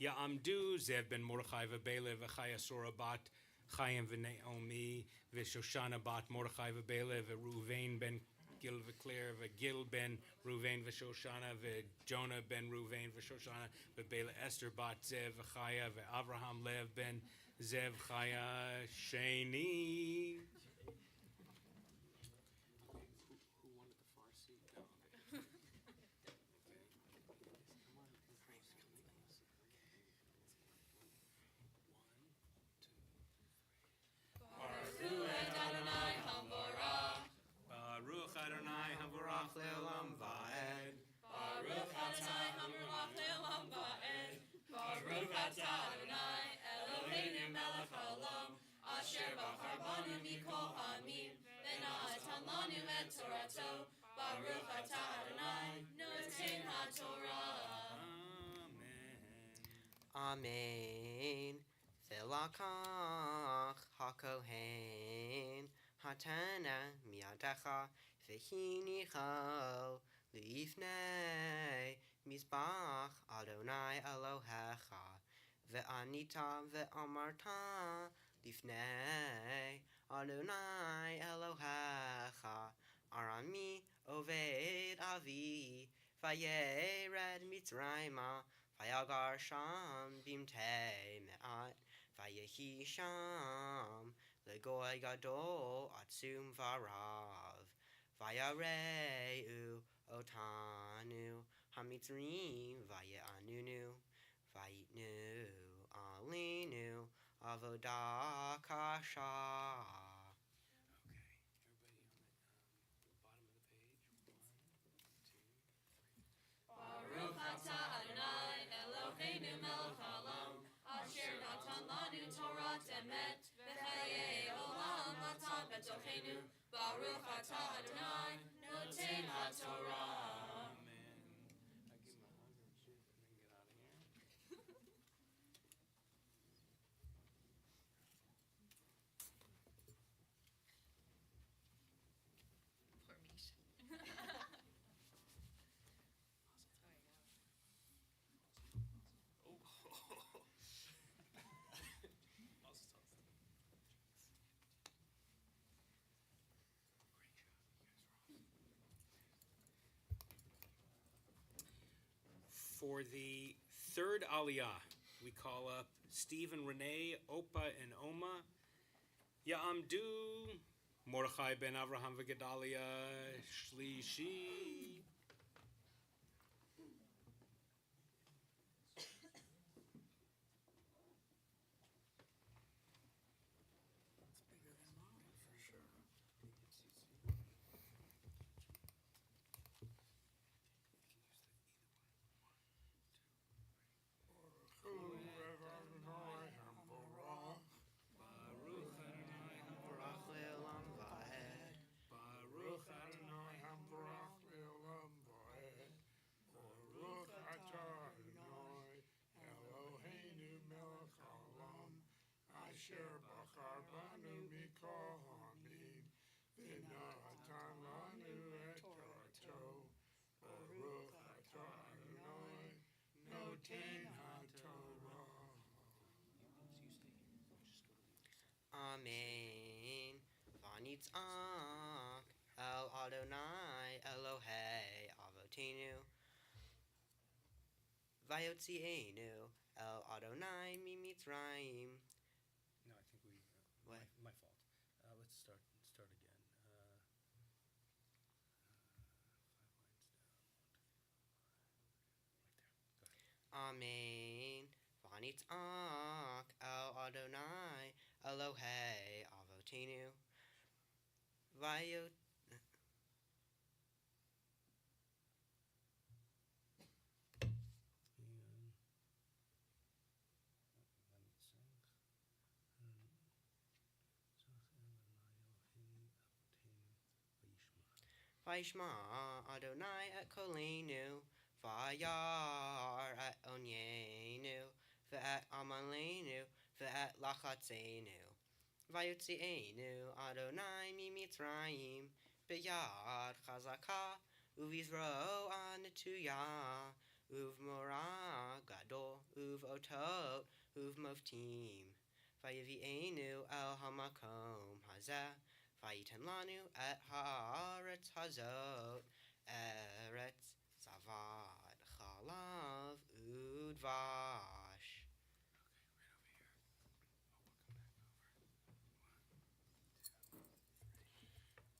Ya'amdu Zev ben Mordechai v'Bele v'Chaya Sora bat Chaim v'Naomi v'Shoshana bat Mordechai v'Bele v'Ruvain ben Gil v'Claire v'Gil ben Ruvain v'Shoshana v'Jonah ben Ruvain v'Shoshana v'Bele Esther bat Zev v'Chaya v'Avraham Lev ben Zev Chaya Sheni. Who wanted the far seat? No, okay. Baruch Adonai Havarach Le'olam Va'ed. Baruch atah Hamelach le'olam va'ed. Baruch atah Adonai Eloheinu melech haolam, asher bachar banu mikol ha'amim, v'natan lanu et torato. Baruch atah Adonai noten haTorah. Amen. Amen. ולקח הכהן התנה מידך והניחו לפני מזבח אדוני אלוהיך, וענית ואמרת לפני אדוני אלוהיך, ארמי עובד אבי וירד מצרימה ויגר שם במתי מעט, ויהי שם לגוי גדול עצום ורב, ויראו אותנו המצרים ויענונו, ויתנו עלינו עבודה קשה. Baruch atah Adonai Eloheinu melech haolam, asher natan lanu Torah emet, v'chayei olam natan betochenu. Baruch atah Adonai noten haTorah. Amen. I give him a hug or a kiss and then get out of here. Poor Misha. For the third Aliyah, we call up Stephen, Renee, Opa, and Oma. Ya'amdu Mordechai ben Avraham v'Gedalia Shlishi. Asher Bachar Banu Mikol Hamim, V'natan Lanu et Torato, Baruch Atah Adonai, Noten HaTorah. Amen. Vanitzak El Adonai Elohei Avotenu. Vayotzienu El Adonai BMitzrayim. No, I think we. What? My fault. Let's start again. 5 lines down. Right there. Go ahead. Amen. Vanitzak El Adonai Elohei Avotenu. Vayot. Vayishma Adonai et kolenu, vayar et onyenu, ve'et amalenu, ve'et lachatzenu. Vayotzienu Adonai BMitzrayim, b'yad chazaka, uvizro anetuya, uvmora gadol, uvotot, uvmoftim. Vayavienu el hamakom hazeh, Vayitan lanu et haaretz hazot, eretz zavad chalav udvash.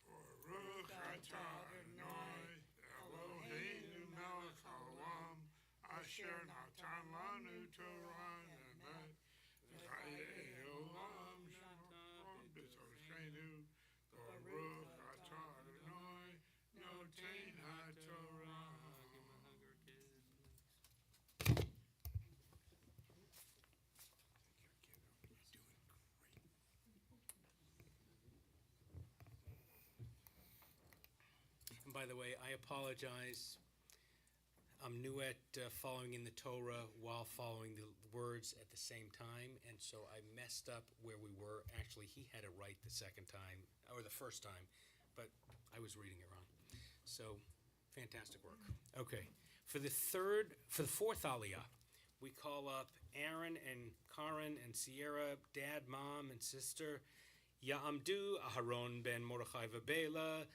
Baruch Atah Adonai, Eloheinu melech haolam, asher natan lanu Torah emet, v'chayei olam shabbat b'toshenu. Baruch Atah Adonai, Noten HaTorah. And by the way, I apologize. I'm new at following in the Torah while following the words at the same time, and so I messed up where we were. Actually, he had it right the second time, or the first time, but I was reading it wrong. So, fantastic work. Okay, for the fourth Aliyah, we call up Aaron and Karen and Sierra, dad, mom, and sister. Ya'amdu Aharon ben Mordechai v'Bela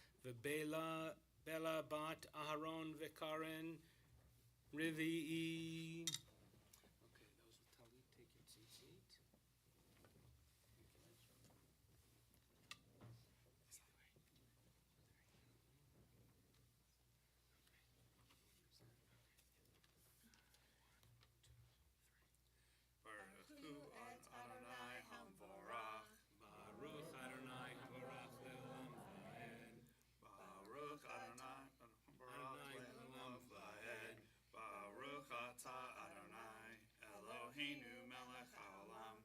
Bela bat Aharon v'Karen Rivi'i. Okay, those with Talit, take your seat. Baruch Hu Adonai Hamvorach, Baruch Adonai Havarach Le'olam Va'ed. Baruch Adonai Hamvorach Va'ed, Baruch Atah Adonai, Eloheinu melech haolam,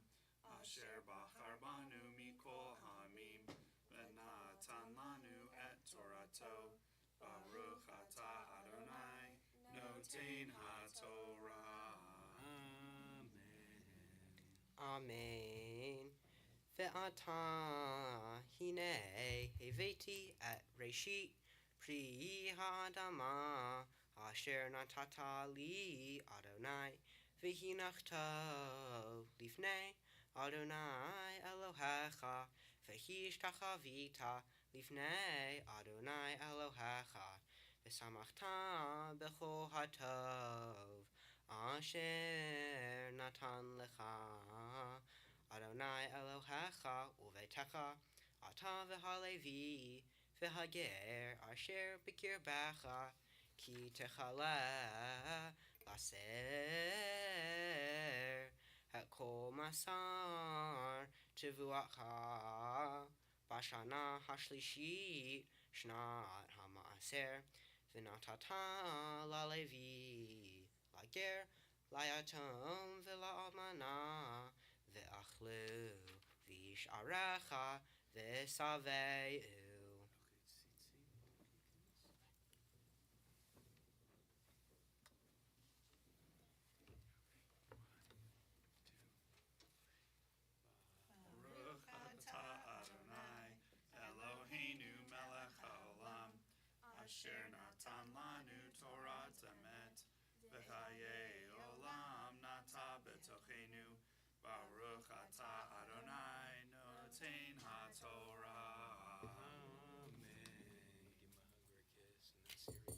asher bachar banu mikol hamim, v'natan lanu et Torato. Baruch Atah Adonai, Noten HaTorah. Amen. Ve'ata hine heveti et reshit pri ha'adama asher natata li Adonai v'hinachto lifnei Adonai Elohecha v'hishtachavita lifnei Adonai Elohecha v'samachta b'chol hatov asher natan lecha Adonai Elohecha uvetecha ata v'halevi v'hager asher b'kirbecha ki techale laser et kol masar tevuacha bashana hashlishit shnat hamaaser v'natata lalevi lager layatom v'la'amana ve'achlu v'yish'arecha ve'saveu. Asher natan lanu Torah emet v'chayei olam nata betochenu. Baruch atah Adonai noten haTorah. Amen. Give him a hug or a kiss, and then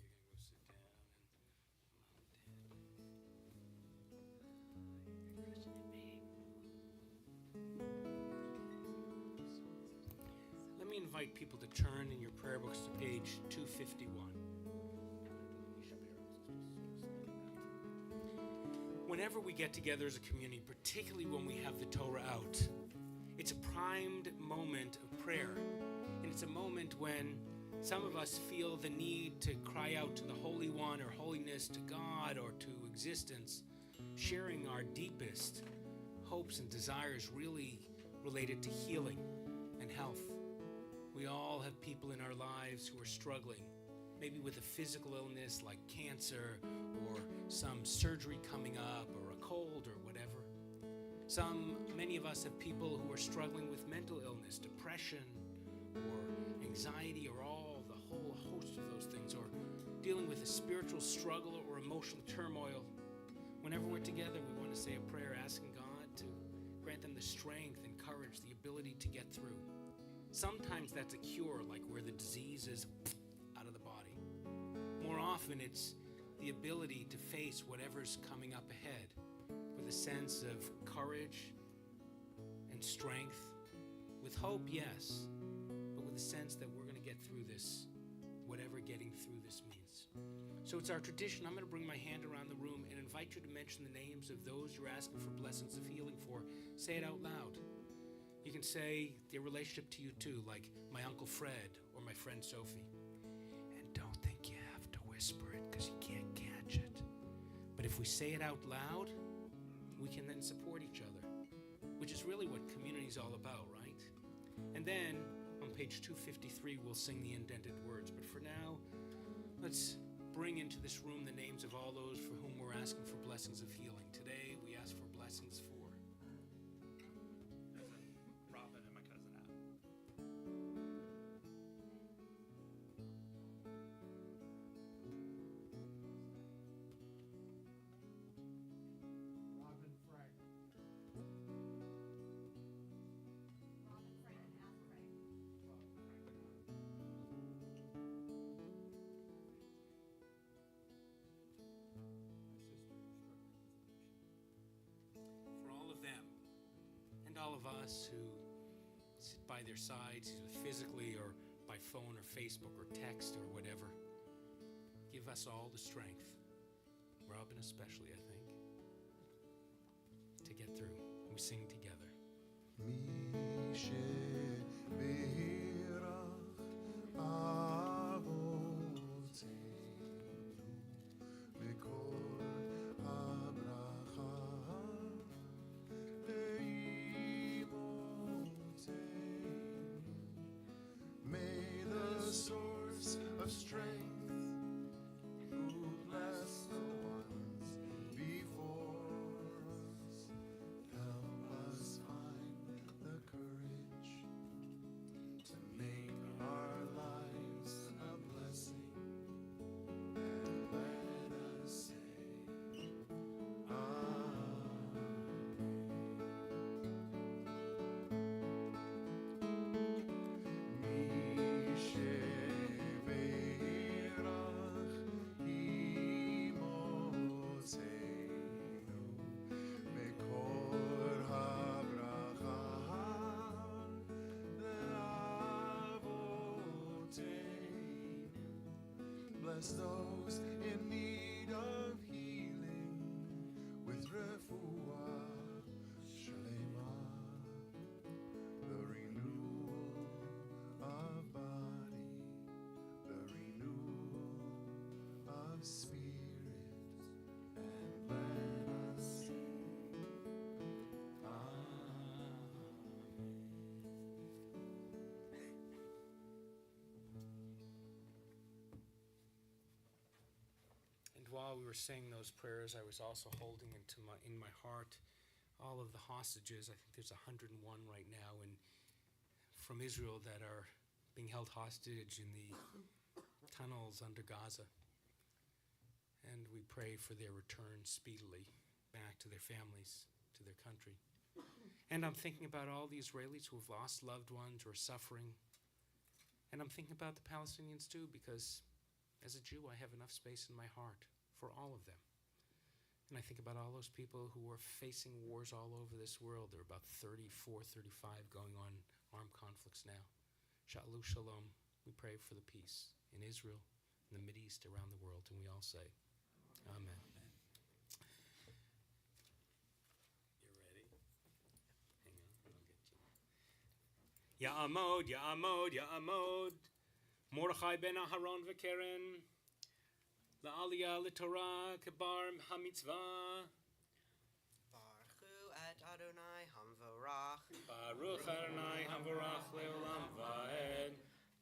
Siri, you're gonna go sit down and let me invite people to turn in your prayer books to page 251. Whenever we get together as a community, particularly when we have the Torah out, it's a primed moment of prayer. And it's a moment when some of us feel the need to cry out to the Holy One or holiness, to God or to existence, sharing our deepest hopes and desires really related to healing and health. We all have people in our lives who are struggling, maybe with a physical illness like cancer or some surgery coming up or a cold or whatever. Many of us have people who are struggling with mental illness, depression, or anxiety, or the whole host of those things, or dealing with a spiritual struggle or emotional turmoil. Whenever we're together, we want to say a prayer asking God to grant them the strength and courage, the ability to get through. Sometimes that's a cure, like where the disease is out of the body. More often, it's the ability to face whatever's coming up ahead with a sense of courage and strength, with hope, yes, but with a sense that we're going to get through this, whatever getting through this means. So it's our tradition. I'm going to bring my hand around the room and invite you to mention the names of those you're asking for blessings of healing for. Say it out loud. You can say their relationship to you too, like my Uncle Fred or my friend Sophie. And don't think you have to whisper it because you can't catch it. But if we say it out loud, we can then support each other, which is really what community is all about, right? And then on page 253, we'll sing the indented words. But for now, let's bring into this room the names of all those for whom we're asking for blessings of healing. Today, we ask for blessings for Robin and my cousin Adam. Robin Frank. for all of them and all of us who sit by their sides, either physically or by phone or Facebook or text or whatever. Give us all the strength, Robin especially, I think, to get through. We sing together. Misha beirach avotenu mikol habracha leimotenu. May the source of strength who bless the ones before us help us find the courage to make our lives a blessing, and let us say Mishe beirach imotzeinu mekor habracha le'avotenu. Bless those in need of healing with refuah shlema, the renewal of body, the renewal of spirit, and let us say And while we were saying those prayers, I was also holding in my heart all of the hostages. I think there's 101 right now from Israel that are being held hostage in the tunnels under Gaza. And we pray for their return speedily back to their families, to their country. And I'm thinking about all the Israelis who have lost loved ones or are suffering. And I'm thinking about the Palestinians too, because as a Jew, I have enough space in my heart for all of them. And I think about all those people who are facing wars all over this world. There are about 34, 35 going on armed conflicts now. Shalom, shalom. We pray for the peace in Israel, in the Mideast, around the world, and we all say, Amen. You ready? Hang on, I'll get you. Ya'amod, Ya'amod, Ya'amod. Mordechai ben Aharon v'Keren. La'aliyah l'Torah kebar hamitzvah. Baruchu et Adonai Hamvorach. Baruch Adonai Hamvorach le'olam va'ed.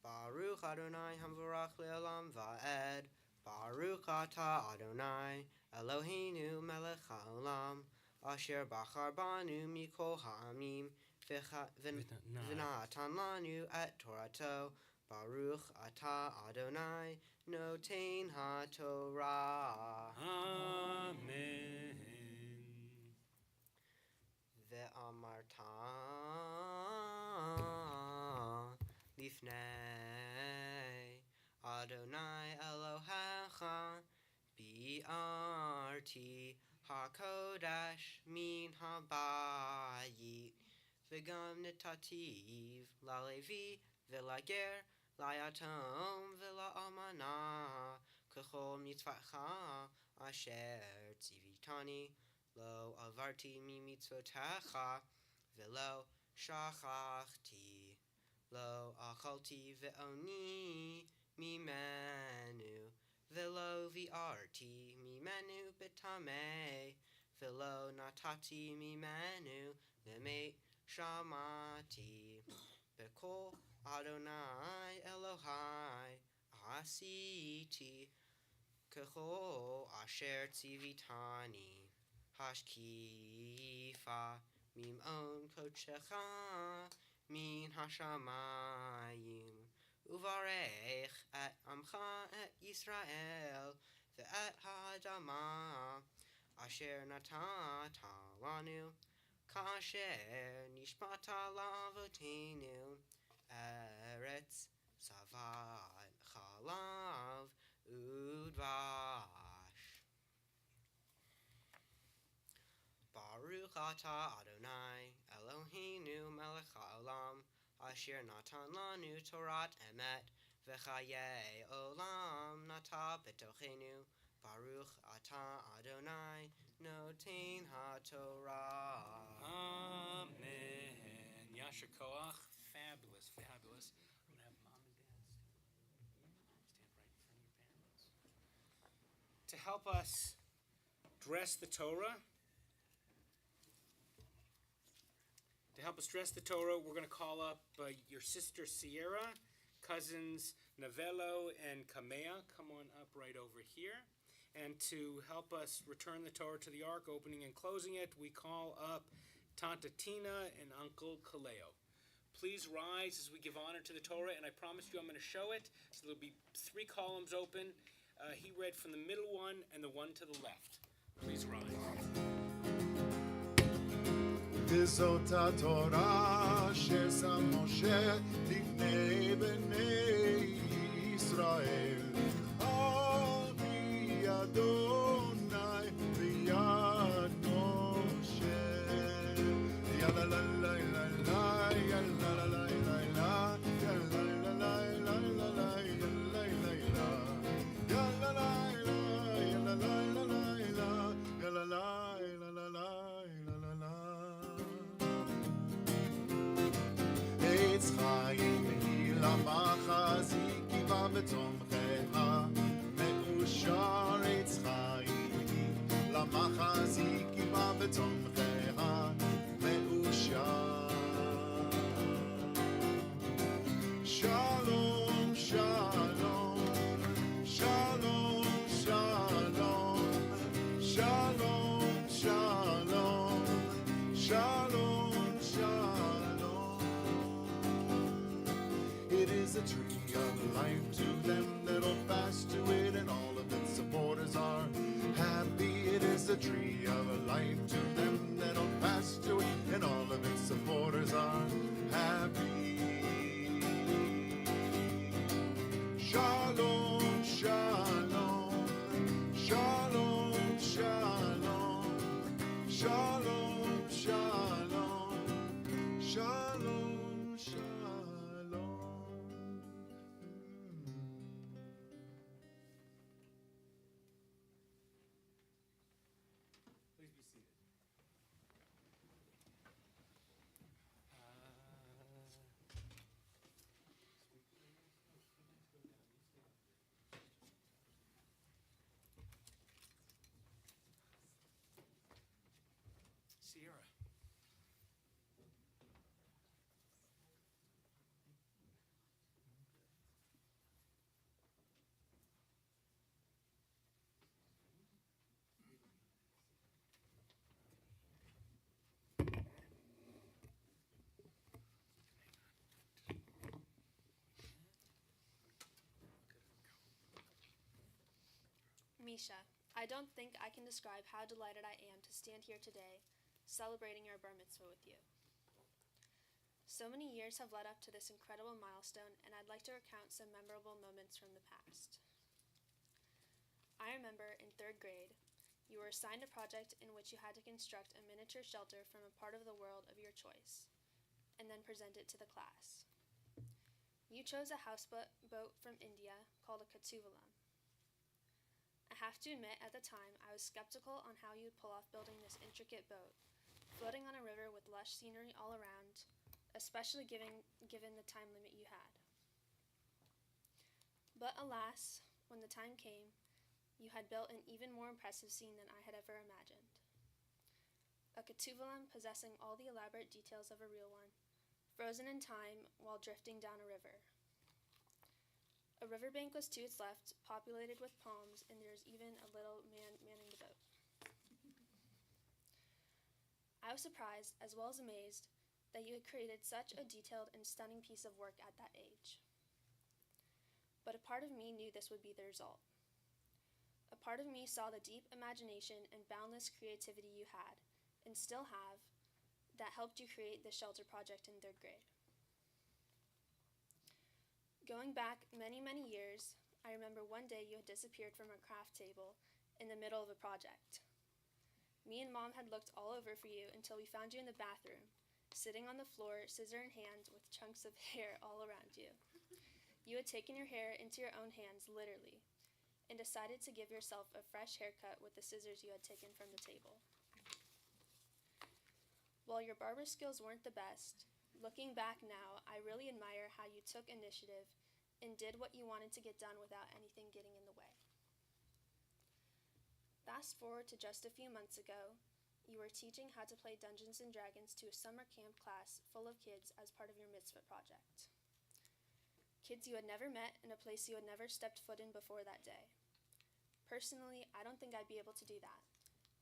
Baruch Adonai Hamvorach le'olam va'ed. Baruch atah Adonai Eloheinu melech ha'olam asher bachar banu mikol ha'amim v'natan lanu et Torato. Baruch atah Adonai noten ha'torah. Amen. Ve'amarta lifnei Adonai Elohecha bi'arti ha'kodesh min ha'bayit v'gam netativ la'levi v'lager la'yatom v'la'almana k'chol mitzvatcha asher tzivitani lo avarti mi mitzvotecha v'lo shachachti lo achalti ve'oni mimenu v'lo vi'arti mimenu betamei v'lo natati mimenu lemei shamati bekol Adonai Elohai asiti kechol asher tzivitani hashkifa mimon kodshecha min hashamayim uvarech et amcha et Yisrael ve'et ha'adama asher natata lanu kasher nishpata lavotenu Eretz Savad Chalav Udvash. Baruch atah Adonai Eloheinu melech ha'olam asher natan lanu Torat emet v'chayei olam nata betochenu. Baruch atah Adonai noten ha'torah. Amen. Yasher Koach. Fabulous, fabulous. I'm going to have mom and dad stand right in front of your parents. To help us dress the Torah, we're going to call up your sister Sierra, cousins Novello and Kamea. Come on up right over here. And to help us return the Torah to the Ark, opening and closing it, we call up Tanta Tina and Uncle Kaleo. Please rise as we give honor to the Torah, and I promise you I'm going to show it. So there'll be 3 columns open. He read from the middle one and the one to the left. Please rise. וזאת התורה ששם משה לפני בני ישראל. אבי אדוני ויד משה. יאללה לה לה לה לה יאללה לה לה לה לה יאללה לה לה לה לה לה יאללה לה לה יאללה לה יאללה לה לה יאללה לה לה עץ חיים היא למחזיק קיבה בצומחיה מאושר עץ חיים היא למחזיק קיבה בצומחיה מאושר שלום שלום שלום שלום שלום שלום שלום שלום It is a tree of life to them that'll a tree of life to them that hold fast to it, and all of its supporters are happy. Shalom, shalom, shalom, shalom, shalom, shalom, shalom, shalom. Please be seated. Sierra. Misha, I don't think I can describe how delighted I am to stand here today, celebrating your bar mitzvah with you. So many years have led up to this incredible milestone, and I'd like to recount some memorable moments from the past. I remember in 3rd grade, you were assigned a project in which you had to construct a miniature shelter from a part of the world of your choice, and then present it to the class. You chose a houseboat from India called a katuvalam. I have to admit, at the time, I was skeptical on how you'd pull off building this intricate boat, floating on a river with lush scenery all around, especially given the time limit you had. But alas, when the time came, you had built an even more impressive scene than I had ever imagined. A katuvalam possessing all the elaborate details of a real one, frozen in time while drifting down a river. A riverbank was to its left, populated with palms, and there was even a little man manning the boat. I was surprised, as well as amazed, that you had created such a detailed and stunning piece of work at that age. But a part of me knew this would be the result. A part of me saw the deep imagination and boundless creativity you had, and still have, that helped you create the shelter project in 3rd grade. Going back many, many years, I remember one day you had disappeared from our craft table in the middle of a project. Me and Mom had looked all over for you until we found you in the bathroom, sitting on the floor, scissor in hand, with chunks of hair all around you. You had taken your hair into your own hands, literally, and decided to give yourself a fresh haircut with the scissors you had taken from the table. While your barber skills weren't the best, looking back now, I really admire how you took initiative and did what you wanted to get done without anything getting in the way. Fast forward to just a few months ago, you were teaching how to play Dungeons & Dragons to a summer camp class full of kids as part of your mitzvah project. Kids you had never met in a place you had never stepped foot in before that day. Personally, I don't think I'd be able to do that,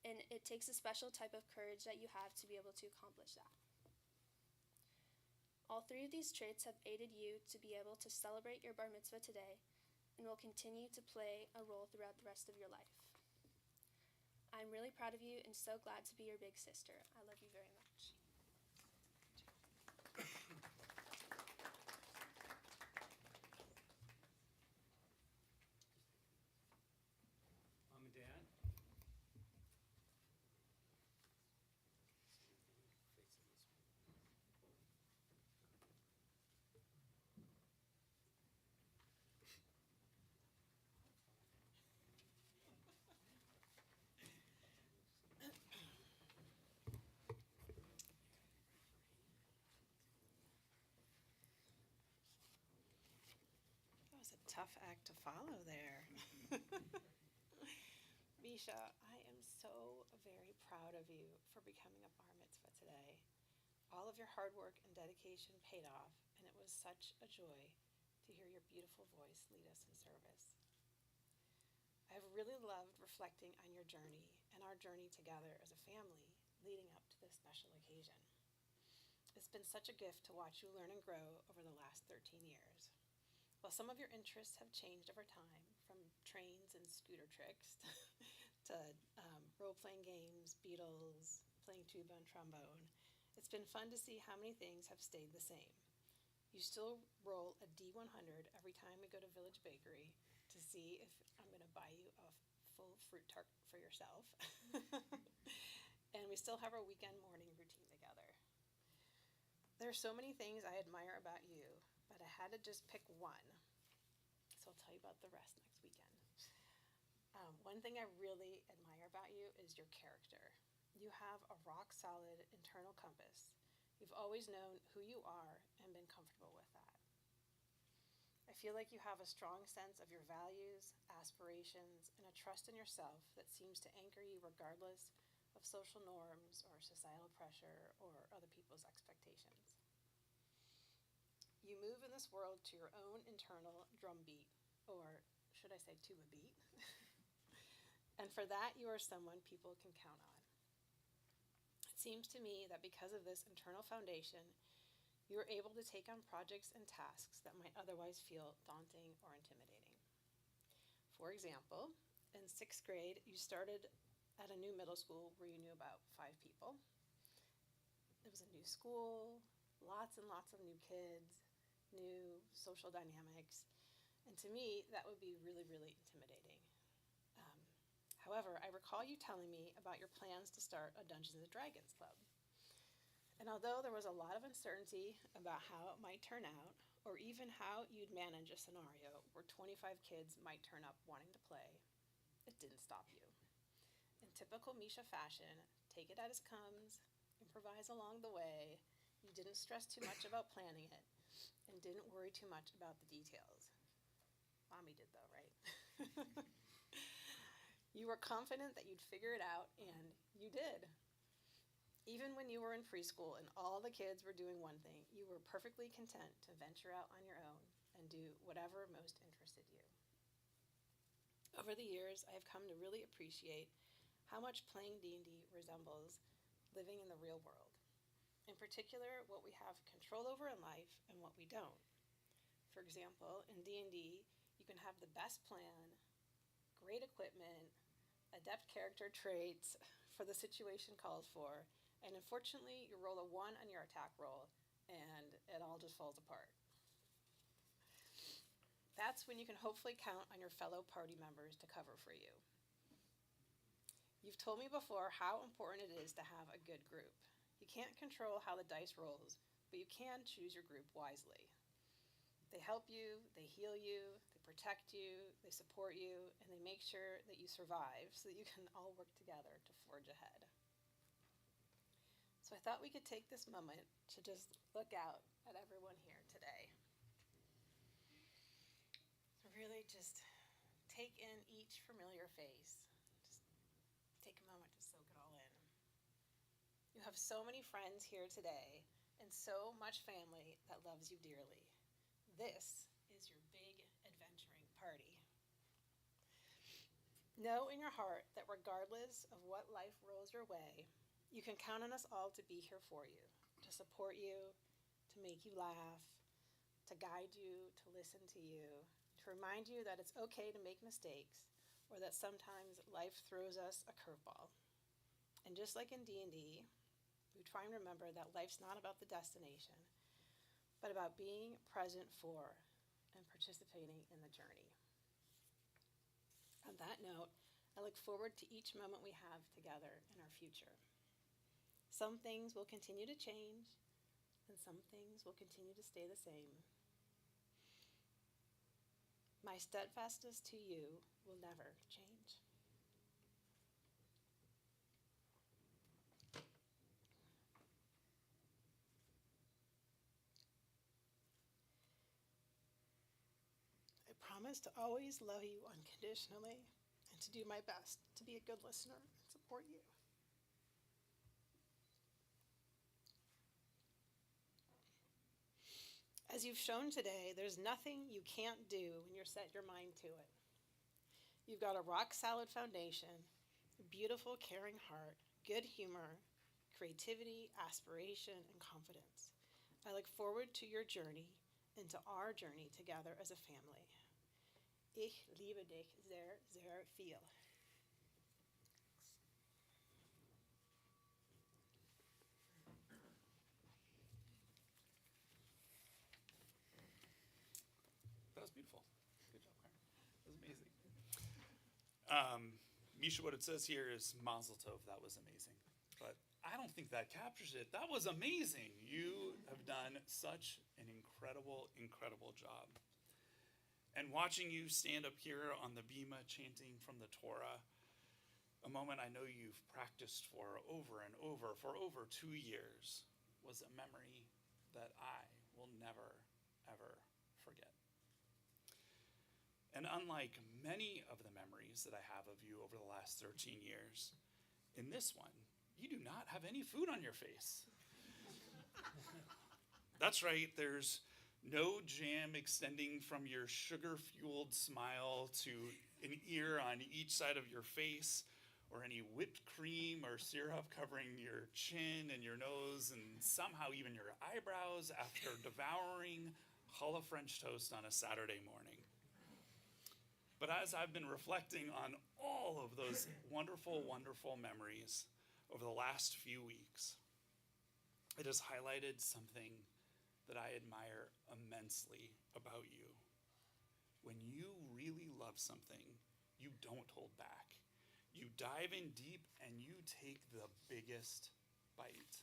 and it takes a special type of courage that you have to be able to accomplish that. All 3 of these traits have aided you to be able to celebrate your bar mitzvah today and will continue to play a role throughout the rest of your life. I'm really proud of you and so glad to be your big sister. I love you very much. Mom and Dad. That was a tough act to follow there. Misha, I am so very proud of you for becoming a bar mitzvah today. All of your hard work and dedication paid off, and it was such a joy to hear your beautiful voice lead us in service. I've really loved reflecting on your journey and our journey together as a family leading up to this special occasion. It's been such a gift to watch you learn and grow over the last 13 years. While some of your interests have changed over time, from trains and scooter tricks to role playing games, Beatles, playing tuba and trombone. It's been fun to see how many things have stayed the same. You still roll a D100 every time we go to Village Bakery to see if I'm going to buy you a full fruit tart for yourself. And we still have our weekend morning routine together. There are so many things I admire about you, but I had to just pick one. So I'll tell you about the rest next weekend. One thing I really admire about you is your character. You have a rock solid internal compass. You've always known who you are and been comfortable with that. I feel like you have a strong sense of your values, aspirations, and a trust in yourself that seems to anchor you regardless of social norms or societal pressure or other people's expectations. You move in this world to your own internal drum beat, or should I say tuba beat? And for that, you are someone people can count on. It seems to me that because of this internal foundation, you are able to take on projects and tasks that might otherwise feel daunting or intimidating. For example, in 6th grade, you started at a new middle school where you knew about 5 people. It was a new school, lots and lots of new kids, new social dynamics, and to me, that would be really, really intimidating. However, I recall you telling me about your plans to start a Dungeons & Dragons club. And although there was a lot of uncertainty about how it might turn out, or even how you'd manage a scenario where 25 kids might turn up wanting to play, it didn't stop you. In typical Misha fashion, take it as it comes, improvise along the way. You didn't stress too much about planning it, and didn't worry too much about the details. Mommy did though, right? You were confident that you'd figure it out, and you did. Even when you were in preschool and all the kids were doing one thing, you were perfectly content to venture out on your own and do whatever most interested you. Over the years, I have come to really appreciate how much playing D&D resembles living in the real world. In particular, what we have control over in life and what we don't. For example, in D&D, you can have the best plan, great equipment, adept character traits for the situation calls for, and unfortunately, you roll a 1 on your attack roll, and it all just falls apart. That's when you can hopefully count on your fellow party members to cover for you. You've told me before how important it is to have a good group. You can't control how the dice rolls, but you can choose your group wisely. They help you, they heal you, they protect you, they support you, and they make sure that you survive so that you can all work together to forge ahead. So I thought we could take this moment to just look out at everyone here today. So really just take in each familiar face. Just take a moment to soak it all in. You have so many friends here today and so much family that loves you dearly. This is your big adventuring party. Know in your heart that regardless of what life rolls your way, you can count on us all to be here for you, to support you, to make you laugh, to guide you, to listen to you, to remind you that it's okay to make mistakes, or that sometimes life throws us a curveball. And just like in D&D, we try and remember that life's not about the destination, but about being present for and participating in the journey. On that note, I look forward to each moment we have together in our future. Some things will continue to change, and some things will continue to stay the same. My steadfastness to you will never change. I promise to always love you unconditionally and to do my best to be a good listener and support you. As you've shown today, there's nothing you can't do when you're set your mind to it. You've got a rock-solid foundation, a beautiful, caring heart, good humor, creativity, aspiration, and confidence. I look forward to your journey and to our journey together as a family. Ich liebe dich sehr, sehr viel. beautiful. Good job, Karen. That was amazing. Misha, what it says here is Mazel Tov. That was amazing. But I don't think that captures it. That was amazing. You have done such an incredible, incredible job. And watching you stand up here on the Bima chanting from the Torah, a moment I know you've practiced for over and over for over 2 years, was a memory that I will never, ever forget. And unlike many of the memories that I have of you over the last 13 years, in this one, you do not have any food on your face. That's right, there's no jam extending from your sugar-fueled smile to an ear on each side of your face, or any whipped cream or syrup covering your chin and your nose and somehow even your eyebrows after devouring challah French toast on a Saturday morning. But as I've been reflecting on all of those wonderful, wonderful memories over the last few weeks, it has highlighted something that I admire immensely about you. When you really love something, you don't hold back. You dive in deep and you take the biggest bite.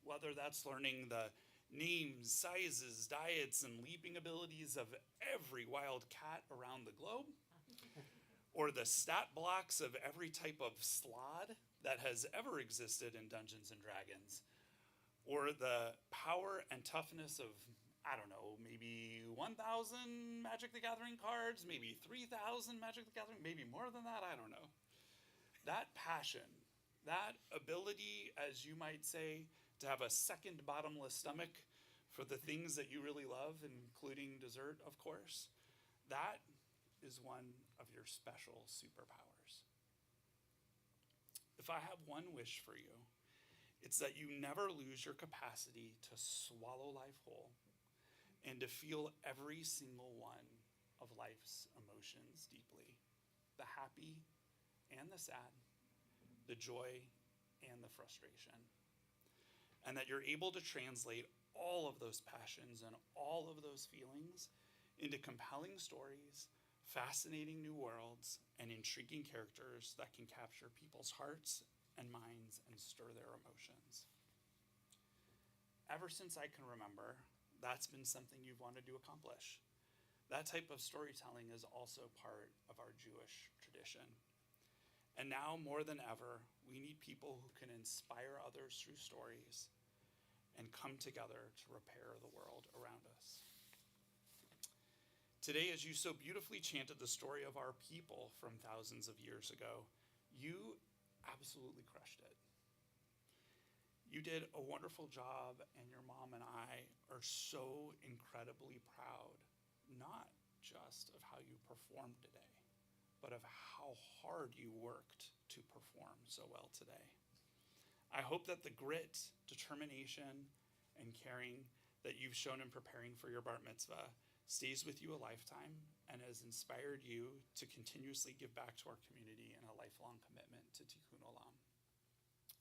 Whether that's learning the names, sizes, diets, and leaping abilities of every wild cat around the globe, or the stat blocks of every type of slod that has ever existed in Dungeons and Dragons, or the power and toughness of, I don't know, maybe 1,000 Magic the Gathering cards, maybe 3,000 Magic the Gathering, maybe more than that, I don't know. That passion, that ability, as you might say, to have a second bottomless stomach for the things that you really love, including dessert, of course, that is one of your special superpowers. If I have one wish for you, it's that you never lose your capacity to swallow life whole and to feel every single one of life's emotions deeply, the happy and the sad, the joy and the frustration. And that you're able to translate all of those passions and all of those feelings into compelling stories, fascinating new worlds, and intriguing characters that can capture people's hearts and minds and stir their emotions. Ever since I can remember, that's been something you've wanted to accomplish. That type of storytelling is also part of our Jewish tradition. And now more than ever, we need people who can inspire others through stories and come together to repair the world around us. Today, as you so beautifully chanted the story of our people from thousands of years ago, you absolutely crushed it. You did a wonderful job, and your mom and I are so incredibly proud, not just of how you performed today, but of how hard you worked to perform so well today. I hope that the grit, determination, and caring that you've shown in preparing for your bar mitzvah stays with you a lifetime and has inspired you to continuously give back to our community in a lifelong commitment to Tikkun Olam.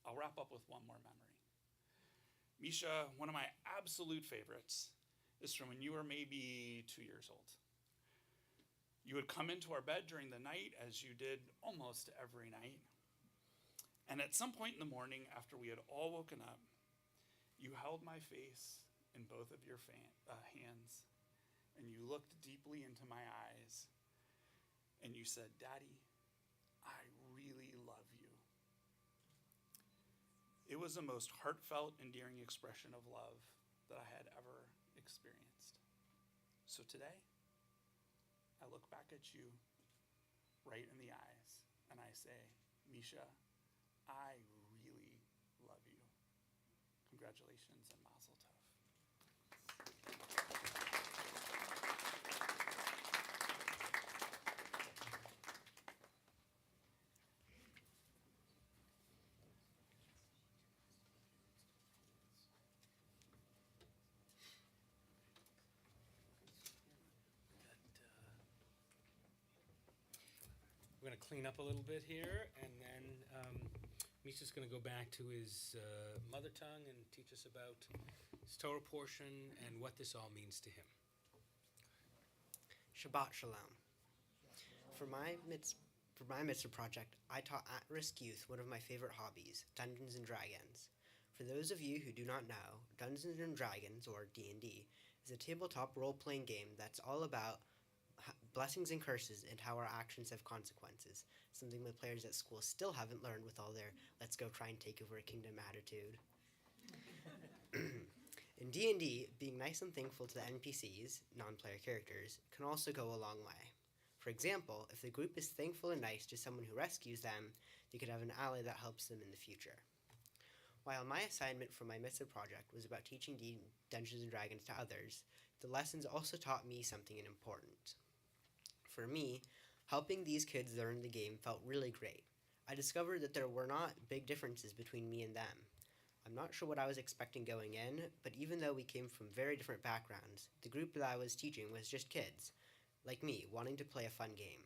I'll wrap up with one more memory. Misha, one of my absolute favorites is from when you were maybe 2 years old. You would come into our bed during the night, as you did almost every night. And at some point in the morning, after we had all woken up, you held my face in both of your hands, and you looked deeply into my eyes, and you said, "Daddy, I really love you." It was the most heartfelt, endearing expression of love that I had ever experienced. So today, I look back at you right in the eyes, and I say, Misha, I really love you. Congratulations and mazel tov. We're going to clean up a little bit here, and then Misha's going to go back to his mother tongue and teach us about his Torah portion and what this all means to him. Shabbat Shalom. For my mitzvah project, I taught at-risk youth one of my favorite hobbies, Dungeons & Dragons. For those of you who do not know, Dungeons & Dragons, or D&D, is a tabletop role-playing game that's all about blessings and curses and how our actions have consequences, something the players at school still haven't learned with all their let's go try and take over a kingdom attitude. In D&D, being nice and thankful to the NPCs, non-player characters, can also go a long way. For example, if the group is thankful and nice to someone who rescues them, they could have an ally that helps them in the future. While my assignment for my mitzvah project was about teaching Dungeons & Dragons to others, the lessons also taught me something important. For me, helping these kids learn the game felt really great. I discovered that there were not big differences between me and them. I'm not sure what I was expecting going in, but even though we came from very different backgrounds, the group that I was teaching was just kids, like me, wanting to play a fun game.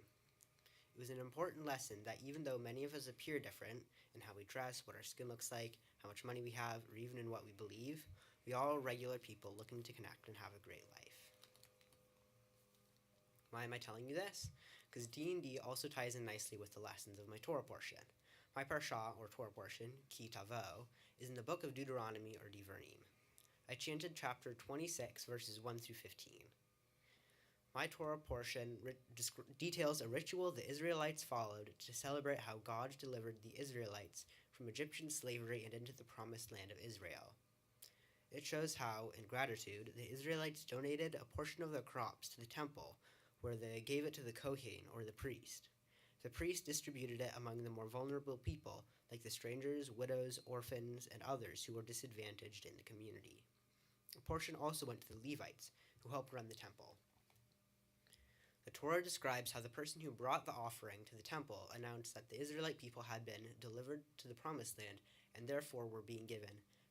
It was an important lesson that even though many of us appear different in how we dress, what our skin looks like, how much money we have, or even in what we believe, we all are regular people looking to connect and have a great life. Why am I telling you this? Because D&D also ties in nicely with the lessons of my Torah portion. My parsha, or Torah portion, Ki Tavo, is in the book of Deuteronomy, or Devarim. I chanted chapter 26, verses 1 through 15. My Torah portion details a ritual the Israelites followed to celebrate how God delivered the Israelites from Egyptian slavery and into the promised land of Israel. It shows how, in gratitude, the Israelites donated a portion of their crops to the temple, where they gave it to the Kohen, or the priest. The priest distributed it among the more vulnerable people, like the strangers, widows, orphans, and others who were disadvantaged in the community. A portion also went to the Levites, who helped run the temple. The Torah describes how the person who brought the offering to the temple announced that the Israelite people had been delivered to the promised land and therefore were being given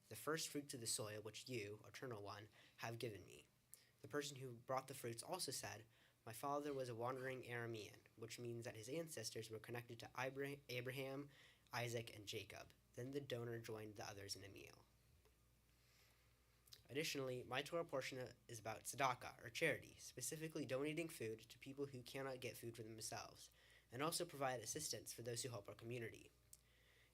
the first fruits of the soil which you, Eternal One, have given me. The person who brought the fruits also said, "My father was a wandering Aramean," which means that his ancestors were connected to Abraham, Isaac, and Jacob. Then the donor joined the others in a meal. Additionally, my Torah portion is about tzedakah, or charity, specifically donating food to people who cannot get food for themselves, and also provide assistance for those who help our community.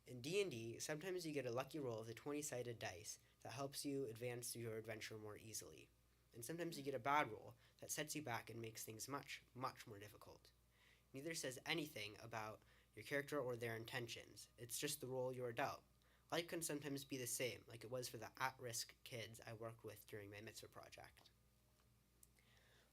In D&D, sometimes you get a lucky roll of the 20-sided dice that helps you advance through your adventure more easily. And sometimes you get a bad roll that sets you back and makes things much, much more difficult. Neither says anything about your character or their intentions. It's just the role you are dealt. Life can sometimes be the same, like it was for the at-risk kids I worked with during my mitzvah project.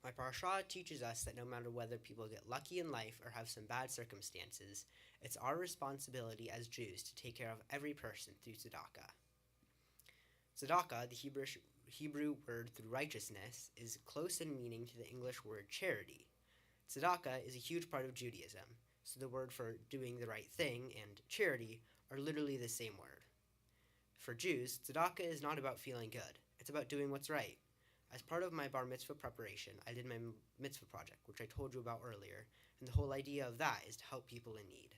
My parsha teaches us that no matter whether people get lucky in life or have some bad circumstances, it's our responsibility as Jews to take care of every person through tzedakah. Tzedakah, the Hebrew word through righteousness, is close in meaning to the English word charity. Tzedakah is a huge part of Judaism, so the word for doing the right thing and charity are literally the same word. For Jews, tzedakah is not about feeling good. It's about doing what's right. As part of my bar mitzvah preparation, I did my mitzvah project, which I told you about earlier, and the whole idea of that is to help people in need.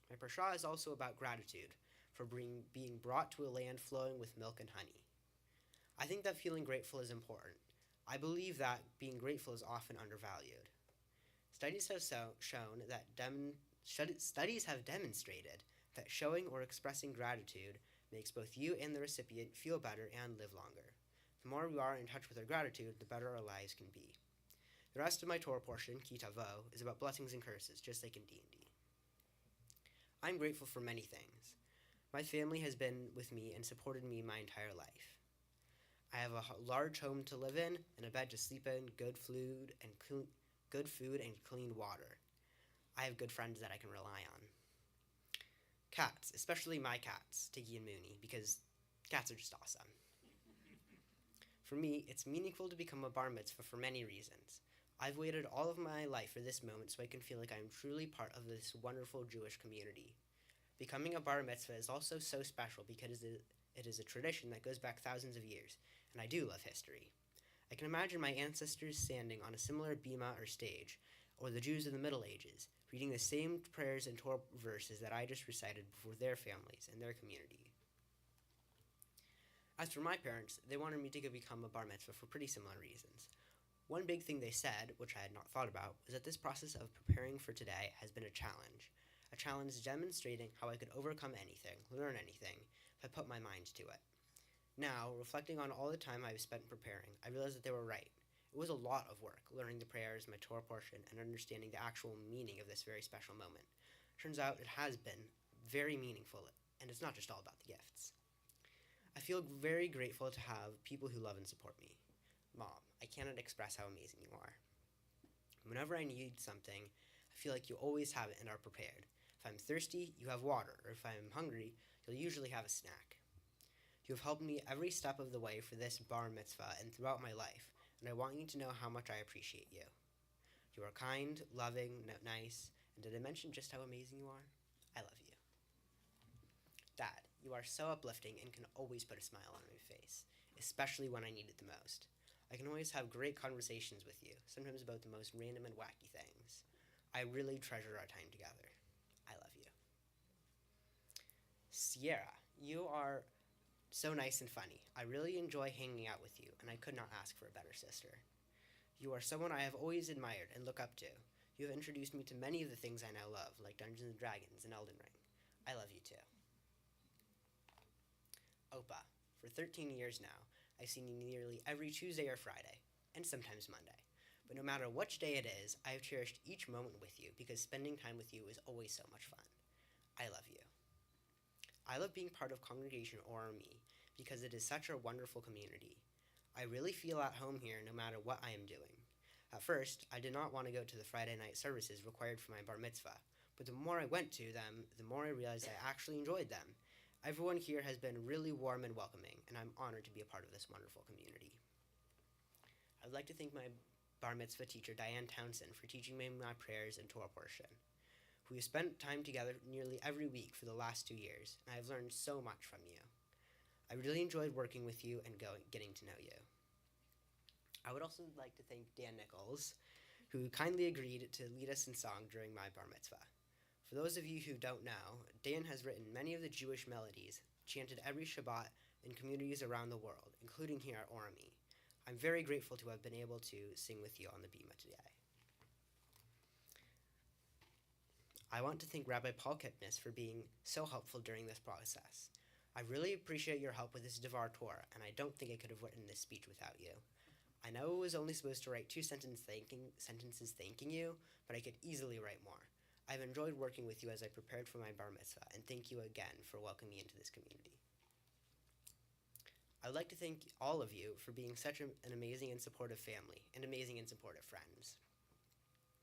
My parsha is also about gratitude for being brought to a land flowing with milk and honey. I think that feeling grateful is important. I believe that being grateful is often undervalued. Studies have demonstrated that showing or expressing gratitude makes both you and the recipient feel better and live longer. The more we are in touch with our gratitude, the better our lives can be. The rest of my Torah portion, Ki Tavo, is about blessings and curses, just like in D&D. I'm grateful for many things. My family has been with me and supported me my entire life. I have a large home to live in and a bed to sleep in, good food and clean water. I have good friends that I can rely on. Cats, especially my cats, Tiggy and Mooney, because cats are just awesome. For me, it's meaningful to become a bar mitzvah for many reasons. I've waited all of my life for this moment so I can feel like I'm truly part of this wonderful Jewish community. Becoming a bar mitzvah is also so special because it is a tradition that goes back thousands of years, and I do love history. I can imagine my ancestors standing on a similar bima or stage, or the Jews of the Middle Ages, reading the same prayers and Torah verses that I just recited before their families and their community. As for my parents, they wanted me to become a bar mitzvah for pretty similar reasons. One big thing they said, which I had not thought about, was that this process of preparing for today has been a challenge demonstrating how I could overcome anything, learn anything, if I put my mind to it. Now, reflecting on all the time I've spent preparing, I realized that they were right. It was a lot of work, learning the prayers, my Torah portion, and understanding the actual meaning of this very special moment. Turns out it has been very meaningful, and it's not just all about the gifts. I feel very grateful to have people who love and support me. Mom, I cannot express how amazing you are. Whenever I need something, I feel like you always have it and are prepared. If I'm thirsty, you have water, or if I'm hungry, you'll usually have a snack. You have helped me every step of the way for this bar mitzvah and throughout my life, and I want you to know how much I appreciate you. You are kind, loving, nice, and did I mention just how amazing you are? I love you. Dad, you are so uplifting and can always put a smile on my face, especially when I need it the most. I can always have great conversations with you, sometimes about the most random and wacky things. I really treasure our time together. I love you. Sierra, you are so nice and funny. I really enjoy hanging out with you, and I could not ask for a better sister. You are someone I have always admired and look up to. You have introduced me to many of the things I now love, like Dungeons & Dragons and Elden Ring. I love you too. Opa, for 13 years now, I've seen you nearly every Tuesday or Friday, and sometimes Monday. But no matter which day it is, I have cherished each moment with you because spending time with you is always so much fun. I love you. I love being part of Congregation ORME because it is such a wonderful community. I really feel at home here no matter what I am doing. At first, I did not want to go to the Friday night services required for my bar mitzvah, but the more I went to them, the more I realized I actually enjoyed them. Everyone here has been really warm and welcoming, and I'm honored to be a part of this wonderful community. I would like to thank my bar mitzvah teacher, Diane Townsend, for teaching me my prayers and Torah portion. We have spent time together nearly every week for the last 2 years, and I have learned so much from you. I really enjoyed working with you and getting to know you. I would also like to thank Dan Nichols, who kindly agreed to lead us in song during my bar mitzvah. For those of you who don't know, Dan has written many of the Jewish melodies chanted every Shabbat in communities around the world, including here at ORME. I'm very grateful to have been able to sing with you on the Bima today. I want to thank Rabbi Paul Kipnis for being so helpful during this process. I really appreciate your help with this Devar Torah, and I don't think I could have written this speech without you. I know I was only supposed to write 2 sentences thanking you, but I could easily write more. I've enjoyed working with you as I prepared for my bar mitzvah, and thank you again for welcoming me into this community. I would like to thank all of you for being such an amazing and supportive family, and amazing and supportive friends.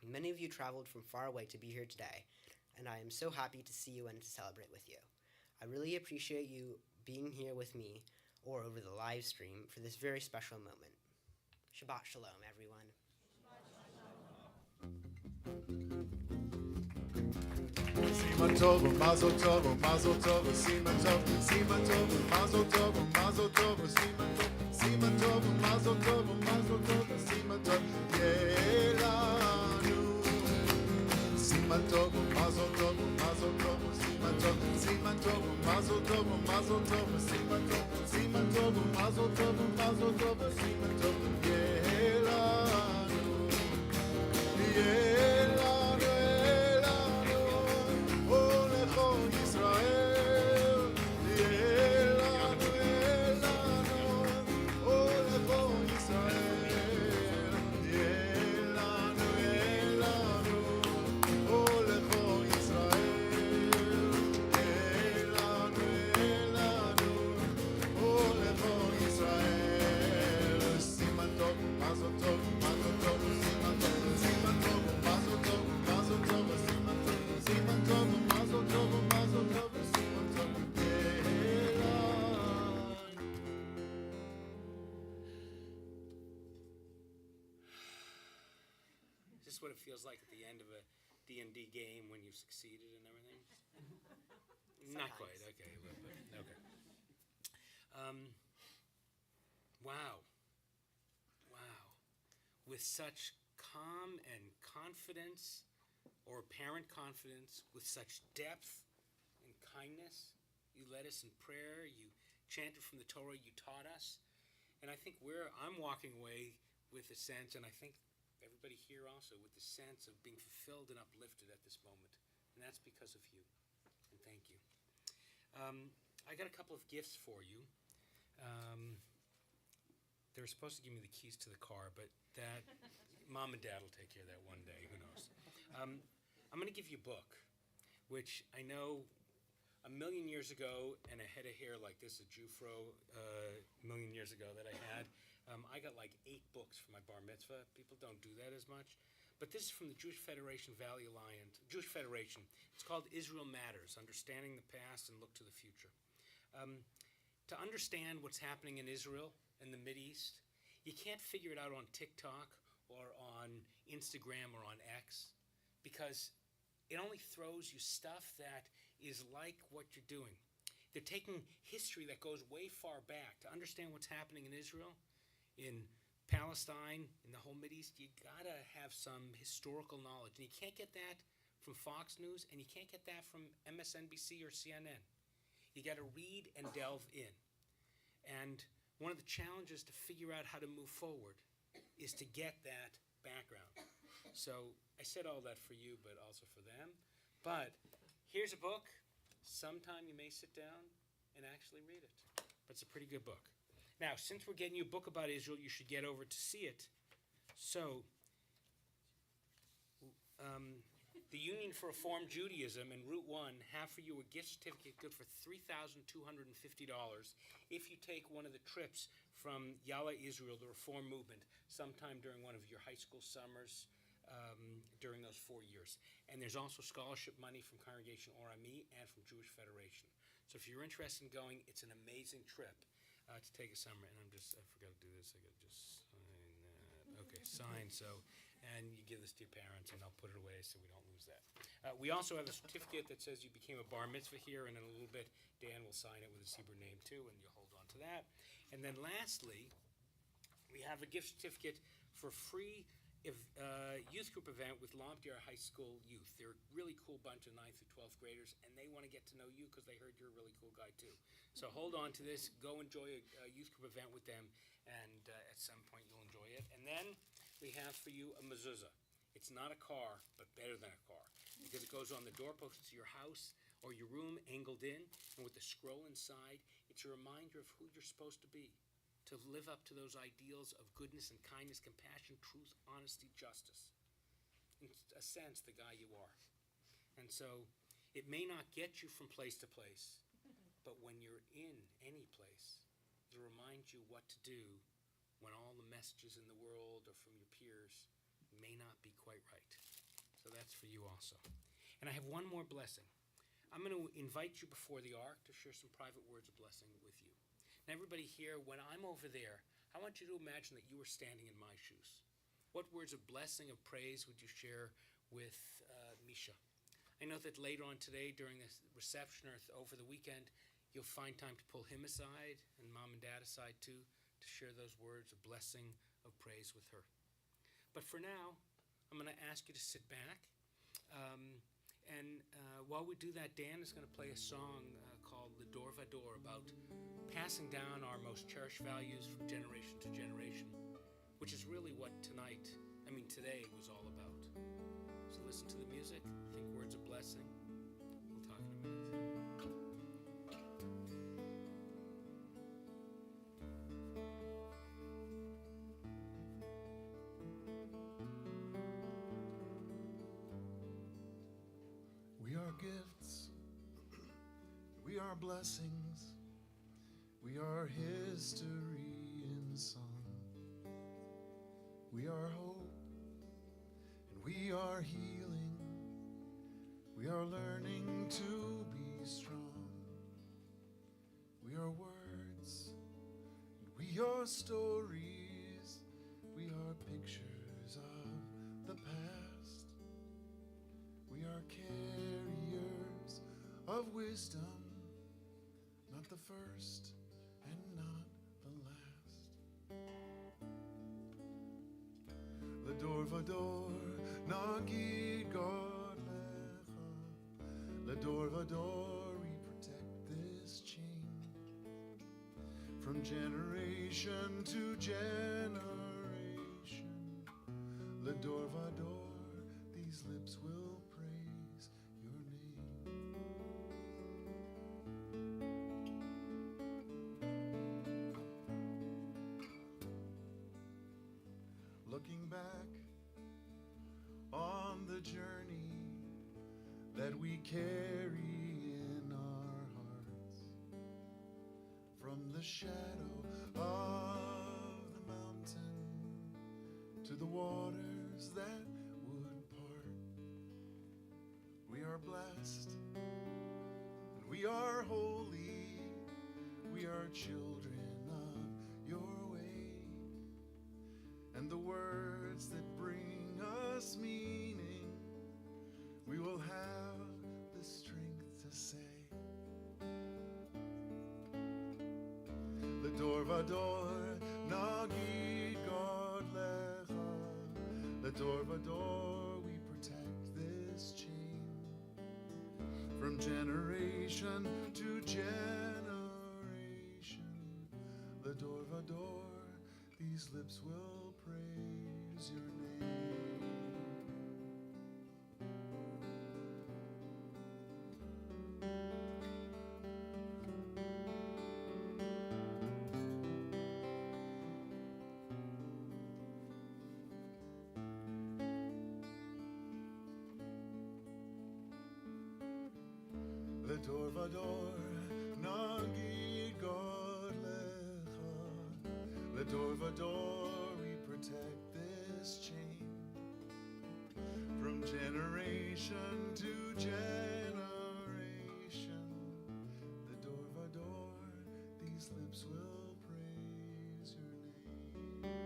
Many of you traveled from far away to be here today, and I am so happy to see you and to celebrate with you. I really appreciate you being here with me or over the live stream for this very special moment. Shabbat Shalom, everyone. Siman tov, mazel tov, mazel tov, siman tov, mazel tov, mazel tov, siman tov, mazel tov, siman tov, yelanu. Siman tov, mazel tov, siman tov, mazel tov, siman tov, mazel tov, siman tov, yelanu, yelanu. Is this what it feels like at the end of a D&D game when you've succeeded and everything? Not quite. Okay. Okay. Wow. With such calm and confidence, or apparent confidence, with such depth and kindness, you led us in prayer, you chanted from the Torah, you taught us. And I think I'm walking away with a sense, and I think everybody here also, with the sense of being fulfilled and uplifted at this moment. And that's because of you. And thank you. I got a couple of gifts for you. They were supposed to give me the keys to the car, but that Mom and Dad will take care of that one day. Who knows? I'm going to give you a book, which I know a million years ago, and a head of hair like this, a Jufro, a million years ago that I had, I got like 8 books for my bar mitzvah. People don't do that as much. But this is from the Jewish Federation Valley Alliance, Jewish Federation. It's called Israel Matters, Understanding the Past and Look to the Future. To understand what's happening in Israel and the Mideast, you can't figure it out on TikTok or on Instagram or on X, because it only throws you stuff that is like what you're doing. They're taking history that goes way far back. To understand what's happening in Israel, in Palestine, in the whole Mideast, you gotta have some historical knowledge. And you can't get that from Fox News, and you can't get that from MSNBC or CNN. You gotta read and delve in. And one of the challenges to figure out how to move forward is to get that background. So I said all that for you, but also for them. But here's a book. Sometime you may sit down and actually read it. But it's a pretty good book. Now, since we're getting you a book about Israel, you should get over to see it. So, the Union for Reform Judaism and Route 1 have for you a gift certificate good for $3,250 if you take one of the trips from Yalla Israel, the Reform Movement, sometime during one of your high school summers during those 4 years. And there's also scholarship money from Congregation Orami and from Jewish Federation. So if you're interested in going, it's an amazing trip to take a summer. And I forgot to do this. I got to just sign that. Okay, sign. So, and you give this to your parents, and I'll put it away so we don't lose that. We also have a certificate that says you became a bar mitzvah here, and in a little bit, Dan will sign it with his Hebrew name too, and you'll hold on to that. And then lastly, we have a gift certificate for free youth group event with Lamptey High School youth. They're a really cool bunch of 9th through 12th graders, and they want to get to know you because they heard you're a really cool guy too. So hold on to this. Go enjoy a youth group event with them, and at some point you'll enjoy it. And then we have for you a mezuzah. It's not a car, but better than a car, because it goes on the doorpost to your house or your room, angled in, and with the scroll inside, it's a reminder of who you're supposed to be, to live up to those ideals of goodness and kindness, compassion, truth, honesty, justice. In a sense, the guy you are. And so it may not get you from place to place, but when you're in any place, it'll remind you what to do when all the messages in the world or from your peers may not be quite right. So that's for you also. And I have one more blessing. I'm going to invite you before the ark to share some private words of blessing with you. And everybody here, when I'm over there, I want you to imagine that you were standing in my shoes. What words of blessing, of praise would you share with Misha? I know that later on today, during this reception or over the weekend, you'll find time to pull him aside and Mom and Dad aside too, to share those words of blessing, of praise with her. But for now, I'm going to ask you to sit back. And while we do that, Dan is going to play a song called Lador Vador, about passing down our most cherished values from generation to generation, which is really what today was all about. So listen to the music, think words of blessing. We'll talk in a minute. We are gifts, we are blessings, we are history in song. We are hope, and we are healing, we are learning to be strong. We are words, and we are stories, we are pictures of the past. We are carriers of wisdom, not the first and not the last. Lador vador, nagid God lecha. Lador vador, we protect this chain. From generation to generation, L'ador vador, these lips will praise your name. Looking back on the journey that we carry in our hearts, from the shadow of the mountain to the waters that would part. We are blessed, and we are holy, we are children of your way, and the words that bring us meaning, we will have the strength to say. L'ador vador, nagid God lecha. L'ador vador, we protect this chain from generation to generation. L'ador vador, these lips will praise your name. L'ador vador, nagid God lecha. L'ador vador, we protect this chain from generation to generation. L'ador vador, these lips will praise your name.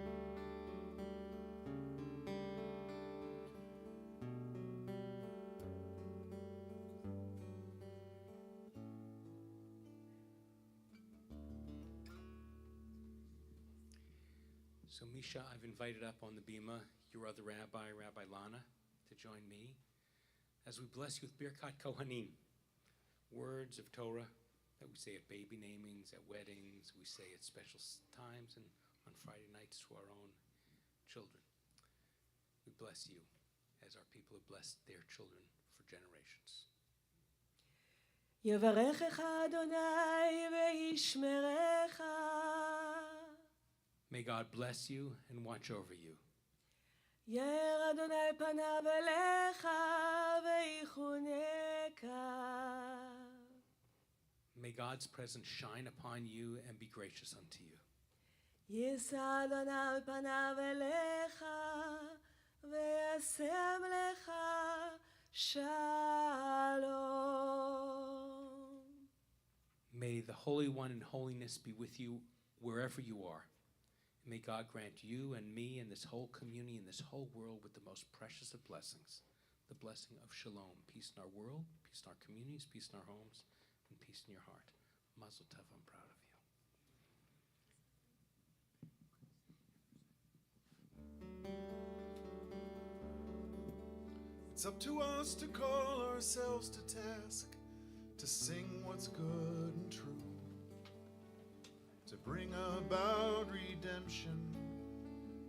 So Misha, I've invited up on the bima your other rabbi, Rabbi Lana, to join me as we bless you with Birkat Kohanim, words of Torah that we say at baby namings, at weddings, we say at special times, and on Friday nights to our own children. We bless you as our people have blessed their children for generations. יברכך אדוני וישמרך. May God bless you and watch over you. יאר אדוני פניו אליך ויחונך. May God's presence shine upon you and be gracious unto you. יישא אדוני פניו אליך וישם לך שלום. May the Holy One in holiness be with you wherever you are. May God grant you and me and this whole community and this whole world with the most precious of blessings, the blessing of shalom, peace in our world, peace in our communities, peace in our homes, and peace in your heart. Mazel tov, I'm proud of you. It's up to us to call ourselves to task, to sing what's good and true, to bring about redemption.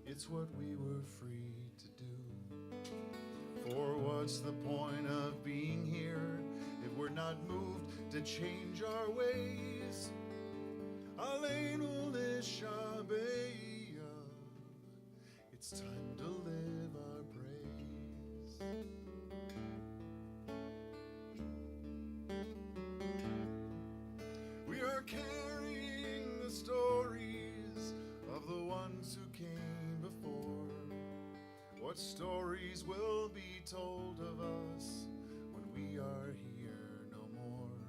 It's what we were free to do. For what's the point of being here if we're not moved to change our ways? Aleinu l'shabeach. It's time to live our praise. We are carrying the stories of the ones who came before. What stories will be told of us when we are here no more?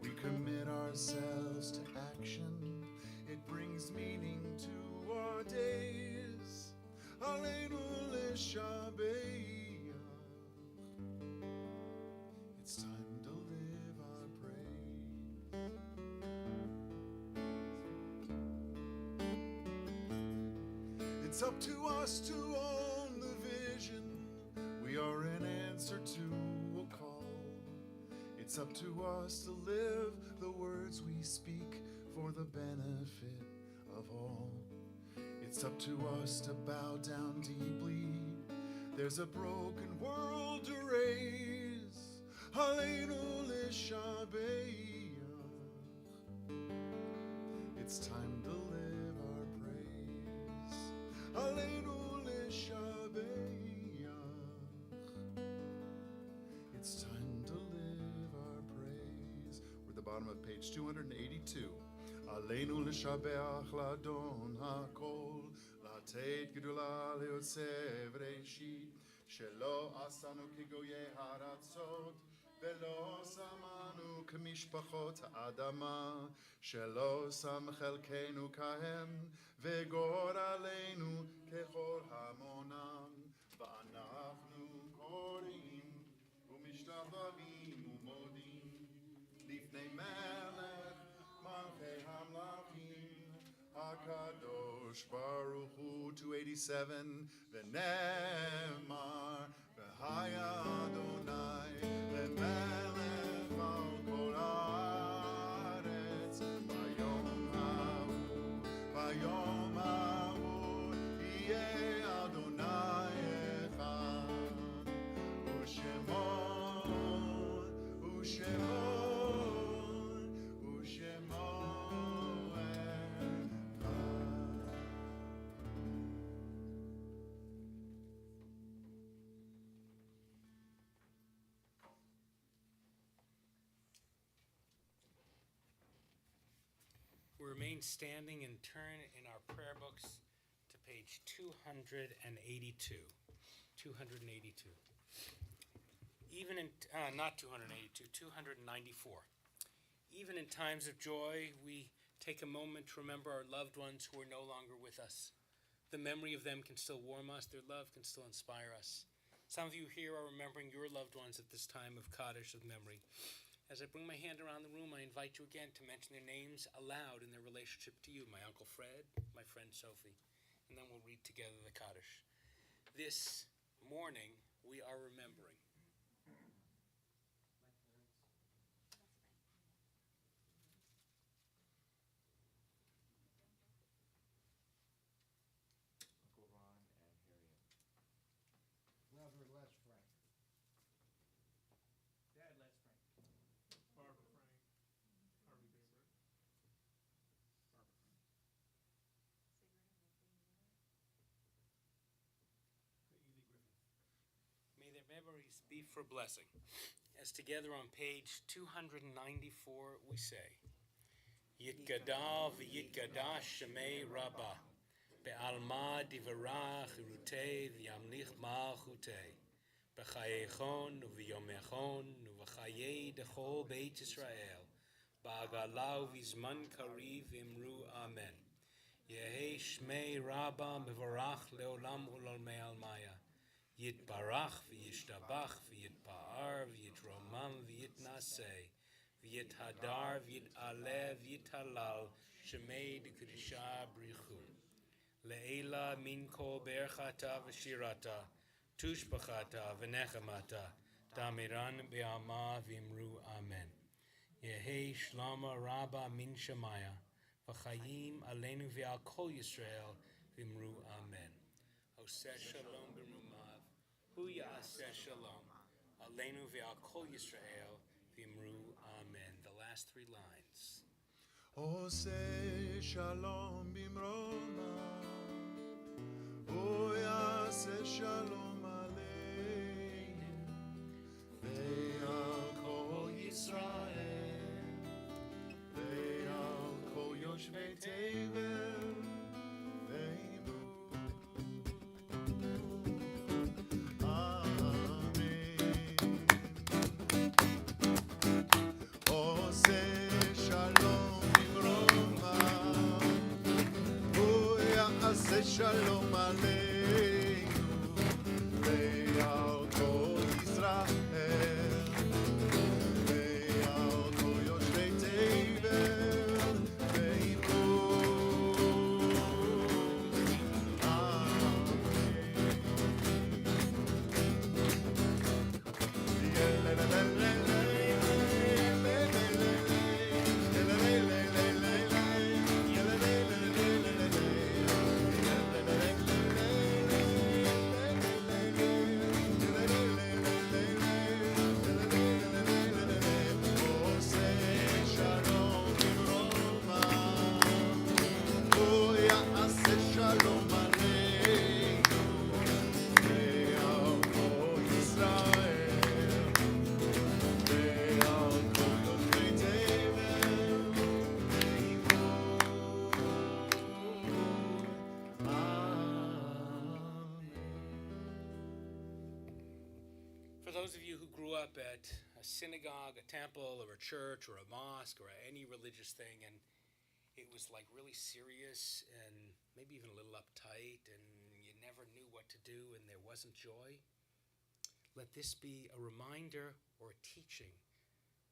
We commit ourselves to action. It brings meaning to our days. Aleinu l'shabeach. It's time to live our praise. It's up to us to own the vision. We are an answer to a call. It's up to us to live the words we speak for the benefit of all. It's up to us to bow down deeply There's a broken world to raise. Aleinu l'shabeach. It's time to live our praise. Aleinu l'shabeach. It's time to live our praise. We're at the bottom of page 282. Aleinu l'shabeach l'adon hakol, לתת גדולה ליוצא בראשית, שלא עשנו כגויי הארצות, ולא שמנו כמשפחות האדמה, שלא שם חלקנו כהם, וגורלנו ככל המונם, ואנחנו קוראים ומשתחווים ומודים לפני מלך מלכי המלכים הקדוש ברוך הוא. 287 ונאמר והיה אדוני למלך על כל הארץ ביום ההוא יהיה אדוני אחד ושמו We remain standing and turn in our prayer books to page 282. 282. Even in, not 282, 294. Even in times of joy, we take a moment to remember our loved ones who are no longer with us. The memory of them can still warm us. Their love can still inspire us. Some of you here are remembering your loved ones at this time of Kaddish of memory. As I bring my hand around the room, I invite you again to mention their names aloud in their relationship to you. My Uncle Fred, my friend Sophie. And then we'll read together the Kaddish. This morning, we are remembering. Uncle Ron and Harriet. Brother Les Frank. Dad, Les Frank. Barbara Frank, Harvey Baber. Barbara Frank. Ely Griffin. May their memories be for blessing. As together on page 294 we say, Yitgadal v'yitgadash shemei Rabbah, be'alma divarach irutei v'yamlich malchutei, b'chayechon u'v'yomechon u'v'chayei dechol beit Yisrael, ba'agalau v'zman kariv imru amen. Yehi shmei Rabbah mevarach leolam u'lolmei almaya. Yitbarach v'yishtabach v'yitpa'ar v'yitromam v'yitnaseh v'yithadar v'yit'aleh v'yithalal shemei d'kedusha brichu le'ela min kol berchata v'shirata tushbachata v'nechamata damiran be'alma v'imru amen. Yehi shlama rabba min shemaya v'chayim aleinu v'al kol Yisrael v'imru amen. Oseh shalom b'rumav Hu ya'aseh shalom aleinu ve'al kol Yisrael v'imru amen. The last three lines. עושה שלום במרומה, הוא יעשה שלום עלינו, ועל כל ישראל, ועל כל יושבי תבל, ואמרו אמן. עושה שלום עשה שלום עלינו ועל כל ישראל ועל כל יושבי תבל ואמרו אמן. synagogue, a temple, or a church, or a mosque, or any religious thing, and it was like really serious and maybe even a little uptight, and you never knew what to do, and there wasn't joy. Let this be a reminder or a teaching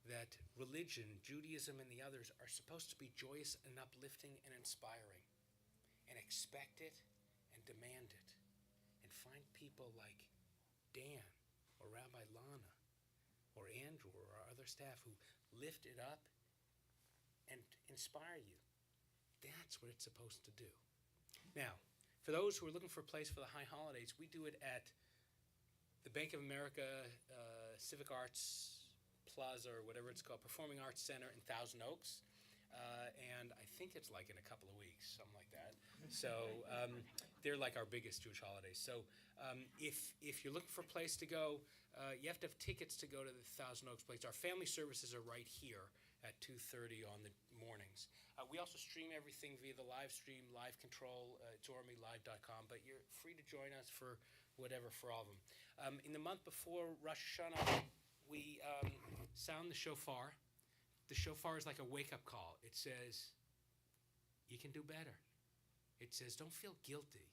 that religion, Judaism, and the others are supposed to be joyous and uplifting and inspiring, and expect it and demand it, and find people like Dan or Rabbi Lana or Andrew or our other staff who lift it up and inspire you. That's what it's supposed to do. Now, for those who are looking for a place for the high holidays, we do it at the Bank of America Civic Arts Plaza, or whatever it's called, Performing Arts Center in Thousand Oaks. And I think it's like in a couple of weeks, something like that. So they're like our biggest Jewish holidays. So if you're looking for a place to go, you have to have tickets to go to the Thousand Oaks place. Our family services are right here at 2:30 on the mornings. We also stream everything via the live stream, live control. It's ormilive.com, but you're free to join us for whatever, for all of them. In the month before Rosh Hashanah, we sound the shofar. The shofar is like a wake-up call. It says, you can do better. It says, don't feel guilty.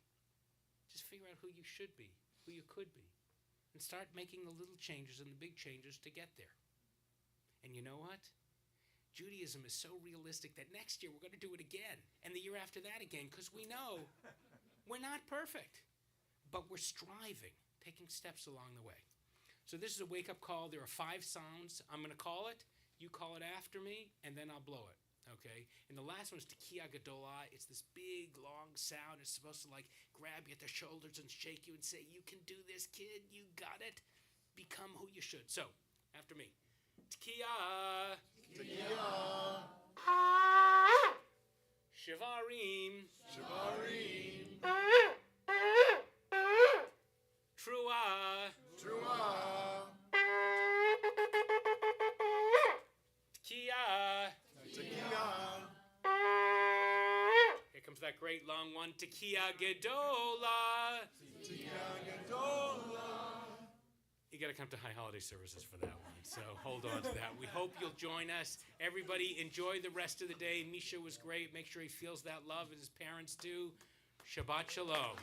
Just figure out who you should be, who you could be, and start making the little changes and the big changes to get there. And you know what? Judaism is so realistic that next year we're going to do it again, and the year after that again, because we know we're not perfect, but we're striving, taking steps along the way. So this is a wake-up call. There are 5 sounds. I'm going to call it. You call it after me, and then I'll blow it, okay? And the last one is Tekiah Gedolah. It's this big, long sound. It's supposed to, like, grab you at the shoulders and shake you and say, you can do this, kid. You got it. Become who you should. So, after me. Tekiah. Tekiah. Shivarim. Shivarim. Truah. Truah. Tekiah. Tekiah. Here comes that great long one. Tekiah Gedolah. Tekiah Gedolah. You got to come to High Holiday Services for that one. So hold on to that. We hope you'll join us. Everybody, enjoy the rest of the day. Misha was great. Make sure he feels that love, and his parents do. Shabbat Shalom.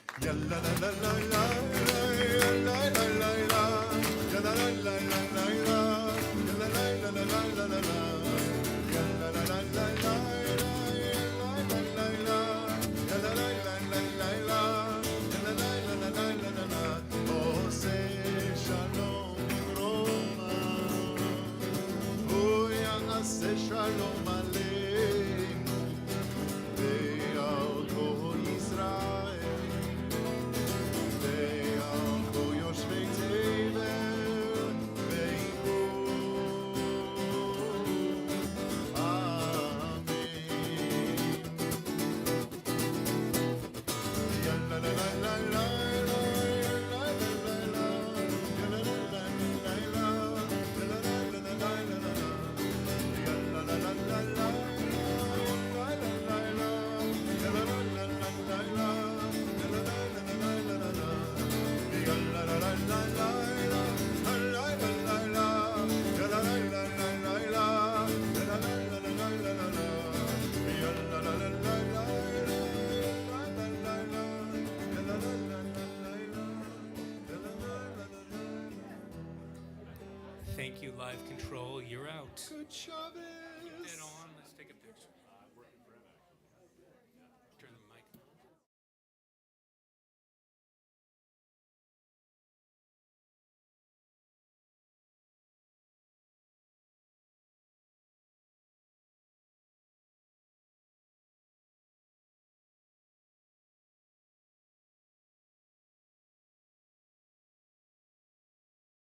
Shalom Aleinu ve'al kol Yisrael ve'al kol yoshvei tevel ve'imru Amen. La la la la la. Thank you, Live Control. You're out. Good job.